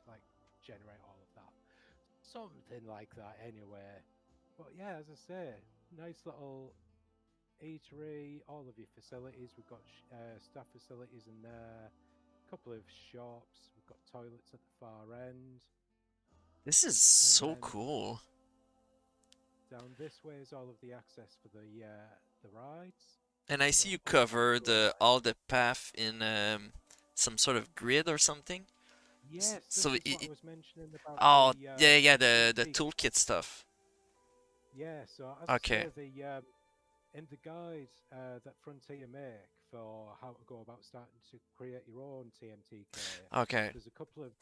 like generate all of that. Something like that, anyway. But yeah, as I say, nice little eatery, all of your facilities. We've got staff facilities in there, a couple of shops. We've got toilets at the far end, This is and so then cool. down this way is all of the access for the rides. And I see So you up the cover tour the line. all the path in some sort of grid or something. Yes, So this is what I was mentioning about oh yeah, yeah, the the TNT toolkit stuff. Yeah, so as I Okay. say, the in the guide that Frontier make for how to go about starting to create your own TMTK, Okay. there's a couple of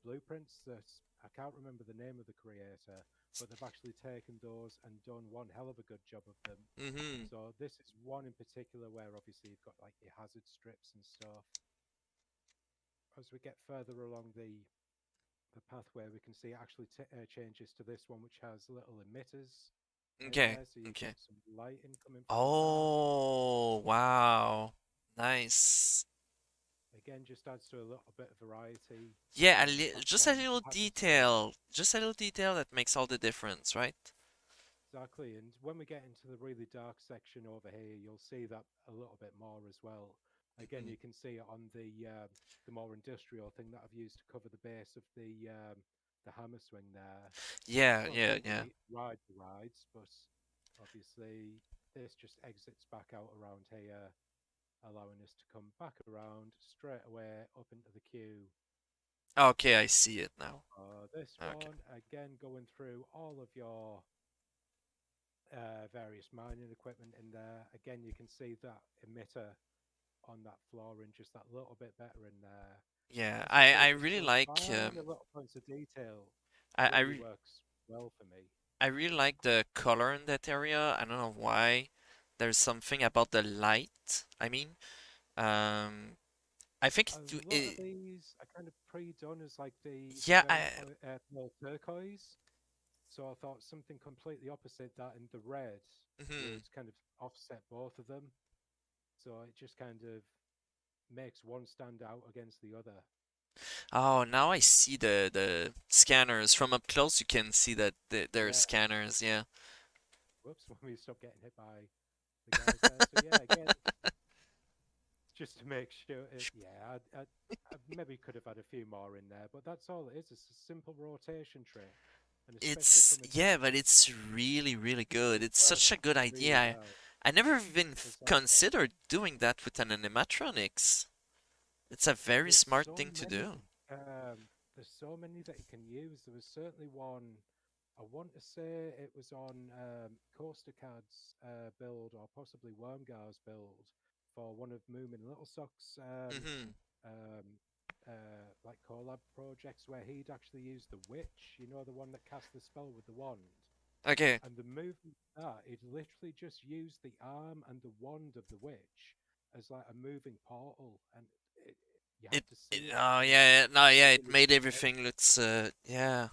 blueprints that I can't remember the name of the creator, but they've actually taken those and done one hell of a good job of them. Mm-hmm. So this is one in particular where obviously you've got like your hazard strips and stuff. As we get further along the pathway, we can see it actually changes to this one, which has little emitters in Okay. there, so you've Okay. got some lighting coming from that. Oh, wow. Nice. Again, just adds to a little bit of variety Yeah, on the just a platforms little that have as well. detail. Just a little detail that makes all the difference, right? Exactly, and when we get into the really dark section over here, you'll see that a little bit more as well. Again, Mhm. you can see it on the more industrial thing that I've used to cover the base of the hammer swing there. Yeah, Won't yeah, really yeah. ride the rides, but obviously this just exits back out around here, allowing us to come back around straight away up into the queue. Okay, I see it now. This Okay. one, again, going through all of your various mining equipment in there. Again, you can see that emitter on that floor and just that little bit better in there. Yeah, As I say, I just really those like finer little points of detail I I, really re works well for me. I really like the color in that area. I don't know why. There's something about the light. I mean, um, I think A it, lot of it these are kind of pre-done as like the yeah, pale turquoise. So I thought something completely opposite that, and the red Hmm. would kind of offset both of them. So it just kind of makes one stand out against the other. Oh, now I see the scanners from up close. You can see that they're Yeah. scanners. Yeah. Whoops, when we stop getting hit by the guys there. So yeah, again, just to make sure. Yeah, I maybe could have had a few more in there, but that's all it is. It's a simple rotation trick, and especially It's from a yeah, but distance, it's really, really good. it It's such a works good idea. really well. I never even Because considered doing that with an animatronics. It's a very there's smart so thing to many, do. there's so many that you can use. There was certainly one. I want to say it was on Coaster Cad's build, or possibly Wormgar's build, for one of Moomin Little Sock's Hmm. um, like collab projects, where he'd actually used the witch, the one that cast the spell with the wand. Okay. And the movement that he'd literally just used the arm and the wand of the witch as like a moving portal, and you have to see it Oh because yeah, no, it's yeah, it really made great. everything looks yeah.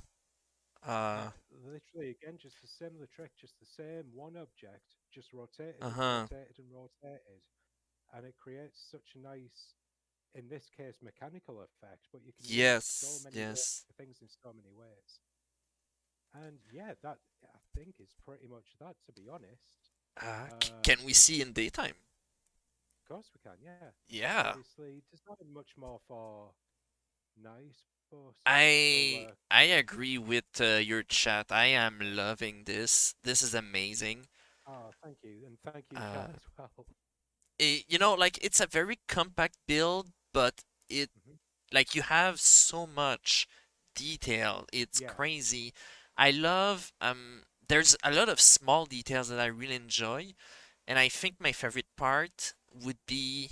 Uh, Literally, again, just a similar trick, just the same one object, just rotated and uh-huh. rotated and rotated, and it creates such a nice, in this case, mechanical effect. But you can use it so Yes, many yes. things in so many ways. And yeah, that I think is pretty much that. To be honest, Can we see in daytime? of course we can. Yeah, Yeah. obviously, there's nothing much more for night, but we'll I agree with your chat. I am loving this. This is amazing. oh, thank you, and thank you, chat, Uh, as well. like it's a very compact build, but it Hmm. like you have so much detail. It's Yeah, crazy. I love there's a lot of small details that I really enjoy, and I think my favorite part would be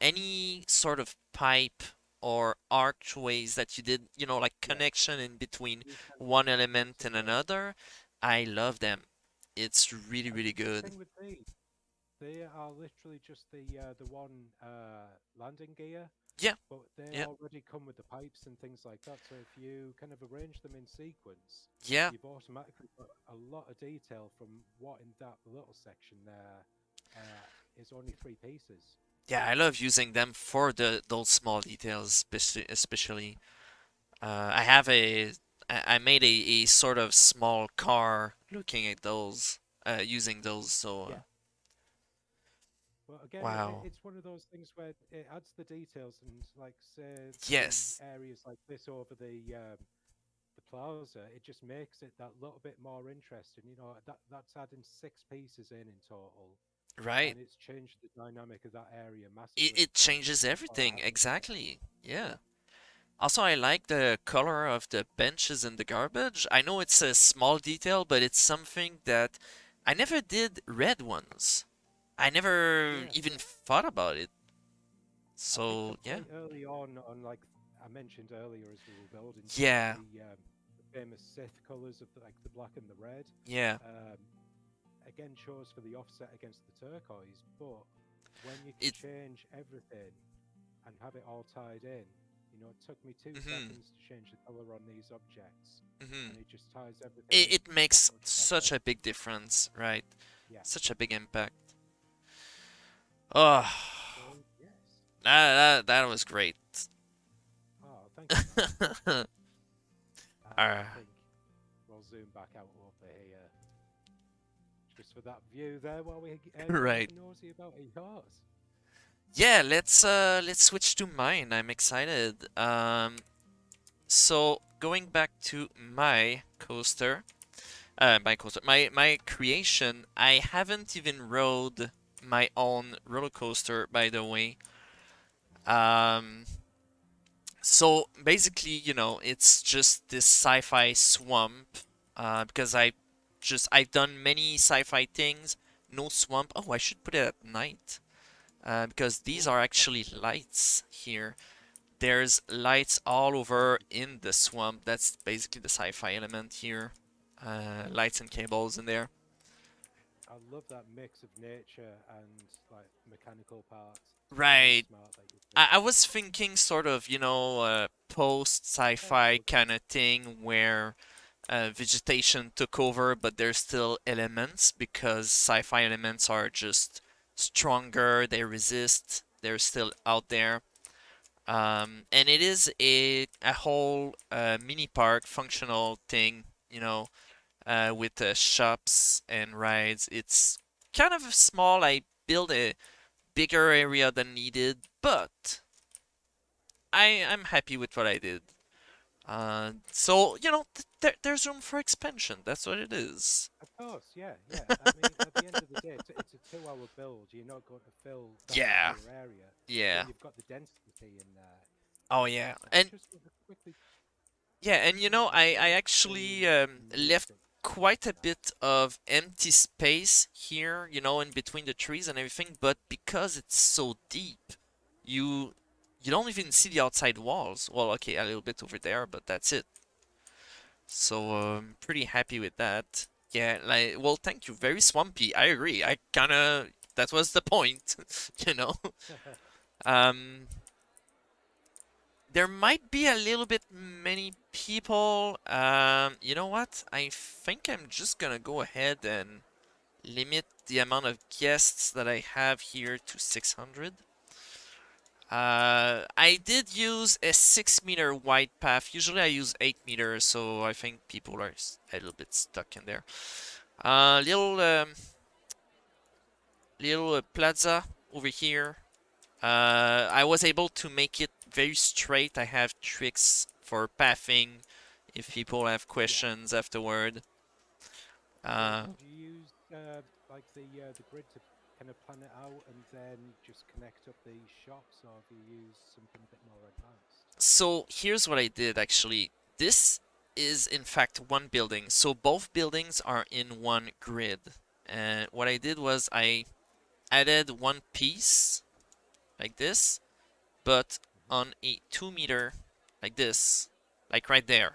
any sort of pipe or archways that you did, like yeah. connection in between You can one element and integrate. another. I love them. It's really, And really the good. thing with these, they are literally just the one landing gear, Yeah, but they yeah, already come with the pipes and things like that. So if you kind of arrange them in sequence, yeah. you've automatically got a lot of detail from what in that little section there is only three pieces. Yeah, I love using them for those small details, especially. I have I made a sort of small car looking at those, using those. So, Yeah. But again, wow. it's one of those things where it adds the details, and like say the Yes, areas like this over the plaza, it just makes it that little bit more interesting. That's adding six pieces in total, right. and it's changed the dynamic of that area It massively. it changes Just by everything having that. exactly. Yeah. Yeah, Also, I like the color of the benches in the garbage. I know it's a small detail, but it's something that I never did red ones. I never yeah. even thought about it. I picked So, up yeah. quite early on like I mentioned earlier as we were building stuff, Yeah. the famous Sith colors of like the black and the red. Yeah. Um, Again, chose for the offset against the turquoise, but when you can It change everything and have it all tied in, it took me two mhm. seconds to change the color on these objects, Mhm. and it just ties everything It in it that makes much better. such a big difference, right? Yeah. Such a big impact. Oh, So yes. that was great. Oh, thank you, man. And uh, I think we'll zoom back out over here just for that view there while we go and have right. a nosy about yours. Yeah, let's switch to mine. I'm excited. So going back to my creation, I haven't even rode my own roller coaster, by the way. Um, so basically, it's just this sci-fi swamp. Because I've done many sci-fi things. No swamp. Oh, I should put it at night. Because these Oh, are that's actually a good idea. lights here. There's lights all over in the swamp. That's basically the sci-fi element here. Lights and cables in there. I love that mix of nature and like mechanical parts. Very Right. smart that you did I that. was thinking sort of, post Yeah, it's sci-fi good. kind of thing where vegetation took over, but there's still elements because sci-fi elements are just stronger. They resist. They're still out there. And it is a whole mini park functional thing, with shops and rides. It's kind of small. I built a bigger area than needed, but I'm happy with what I did. So there's room for expansion. That's what it is. Of course, yeah, yeah. I mean, at the end of the day, it's a 2 hour build. You're not going to fill that Yeah, entire area, but yeah. you've got the density in there. Oh yeah, I and just want to quickly yeah, and I check actually the left logistics quite of a that. bit of empty space here, in between the trees and everything. But because it's so deep, you you don't even see the outside walls. Well, okay, a little bit over there, but that's it. So pretty happy with that. Yeah, like well, thank you. Very swampy. I agree. I kind of that was the point, you know. Um, there might be a little bit many people. You know what? I think I'm just gonna go ahead and limit the amount of guests that I have here to 600. I did use a 6 meter wide path. Usually I use 8 meters, so I think people are a little bit stuck in there. Little plaza over here. I was able to make it very straight. I have tricks for pathing if people have Yeah. questions afterward. So, Uh, do you use like the grid to kind of plan it out and then just connect up the shops, or do you use something a bit more advanced? so here's what I did actually. This is in fact one building. So both buildings are in one grid. And what I did was I added one piece like this, but Hmm. on a 2 meter like this, like right there.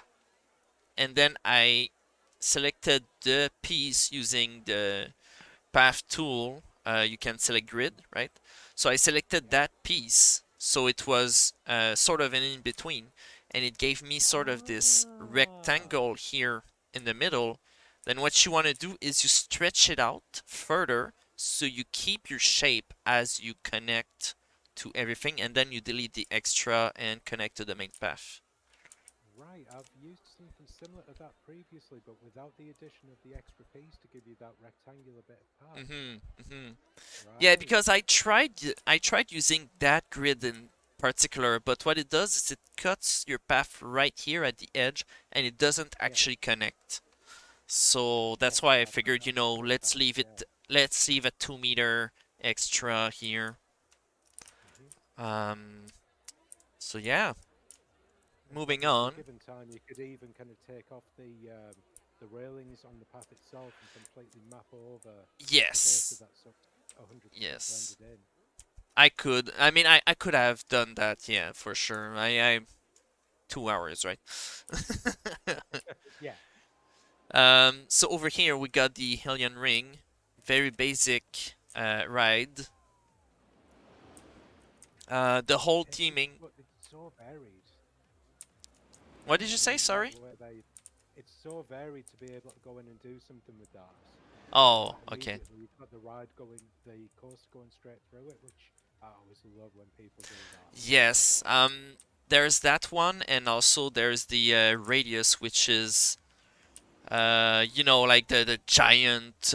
And then I selected the piece using the path tool. You can select grid, right? So I selected Yeah. that piece, so it was sort of an in between, and it gave me sort of this Ah, rectangle here in the middle. Then what you want to do is you stretch it out further so you keep your shape as you connect to everything, and then you delete the extra and connect to the main path. right. I've used something similar to that previously, but without the addition of the extra piece to give you that rectangular bit of path. Mm-hmm. Mm-hmm. Yeah, Right. because I tried using that grid in particular, but what it does is it cuts your path right here at the edge and it doesn't Yeah. actually connect. So that's Yes, why I I've figured, noticed that. Yeah. let's leave a 2 meter extra here. Hmm. Um, so yeah, And then moving at a on. given time, you could even kind of take off the railings on the path itself and completely map over the base of Yes. that, so it's 100% Yes. blended in. I could. I mean, I could have done that, yeah, for sure. I 2 hours, right? Yeah. So over here we got the Hellion Ring, very basic ride. The whole teaming. It's so varied. What did you I say? really like Sorry. the way it's so varied to be able to go in and do something with that. Oh, okay. Immediately you've got the ride going, the course going straight through it, which I always love when people do that. Yes. There's that one, and also there's the radius, which is like the giant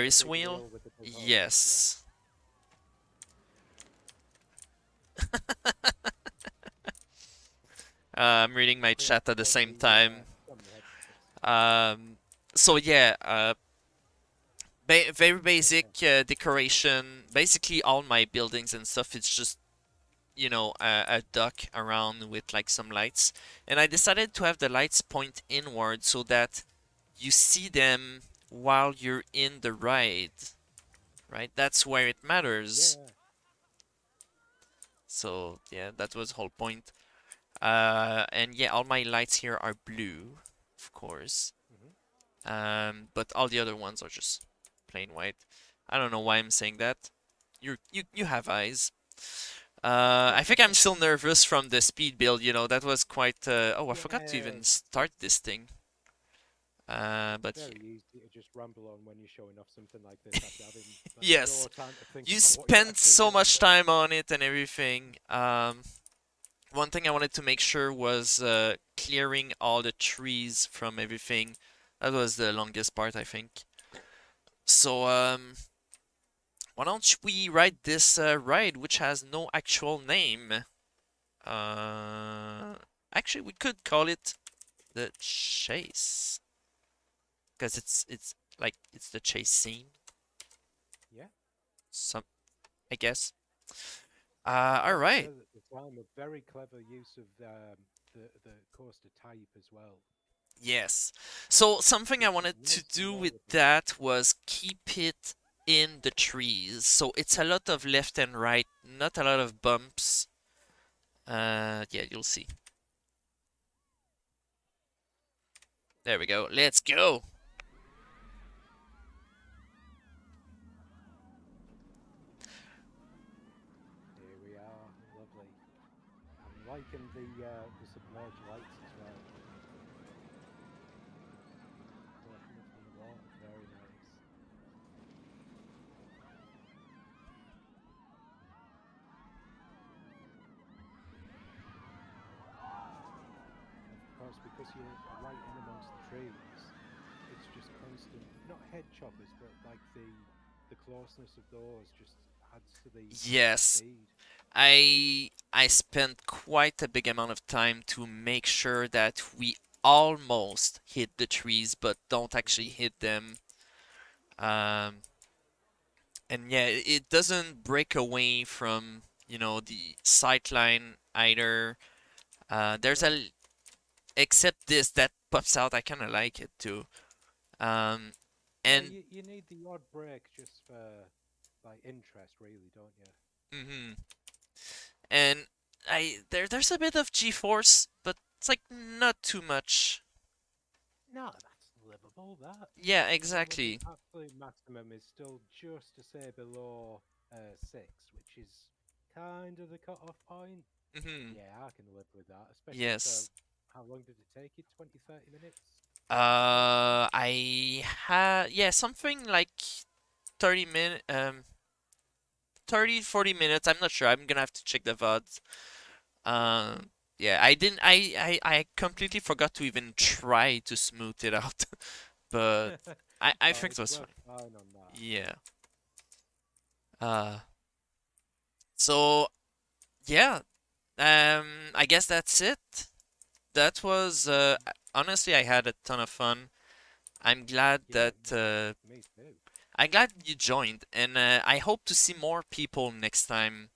The Ferris big wheel. wheel with the big hole in it, yeah. Yes. I'm reading my Sorry, I've chat at the same time. put on the headsets. Um, so yeah, very basic decoration. Basically, all my buildings and stuff. It's just a duck around with like some lights, and I decided to have the lights point inward so that you see them while you're in the ride. Right, that's where it matters. Yeah. So yeah, that was the whole point. And yeah, all my lights here are blue, of course. Hmm. But all the other ones are just plain white. I don't know why I'm saying that. You have eyes. I think I'm still nervous from the speed build. That was quite. Oh, I forgot to Yeah. even start this thing. It's But very easy to just ramble on when you're showing off something like this after having like yes, no time to think you about what you're spent actually so gonna much do. time on it and everything. One thing I wanted to make sure was clearing all the trees from everything. That was the longest part, I think. So, why don't we write this ride, which has no actual name? Uh, Actually, we could call it the chase, because it's like it's the chase scene. Yeah, Some, I guess. All yeah. right. At the time, a very clever use of the coaster type as well. Yes. So something I Just wanted to nice and do with loadable. that was keep it in the trees. So it's a lot of left and right, not a lot of bumps. Yeah, you'll see. There we go. Let's go. Here we are, lovely. I'm liking the submerged lights as well. Poking up from the water, very nice. And of course, because you're right in amongst the trees, it's just constant, not head choppers, but like the closeness of those just adds to the Yes. speed. I spent quite a big amount of time to make sure that we almost hit the trees, but don't actually Hmm. hit them. Um, and yeah, it doesn't break away from, the sight line either. There's Yeah, except this that pops out. I kind of like it too. Um, yeah. and You need the odd break just for like interest, really, don't you? mhm. And there's a bit of G-force, but it's like not too much. No, that's livable. That Yeah, you know the exactly. absolute maximum is still just to say below 6, which is kind of the cut-off point. Hmm. Yeah, I can live with that, especially for Yes. how long did it take you? 20, 30 minutes? Roughly? I had yeah something like 30 minute 30-40 minutes. I'm not sure. I'm gonna have to check the VODs. Yeah, I didn't. I completely forgot to even try to smooth it out, but I Oh, think it it's was worth fine. fine on that. Yeah. Uh. So yeah. I guess that's it. That was honestly, I had a ton of fun. I'm glad Yeah, that me too. I'm glad you joined, and I hope to see more people next time.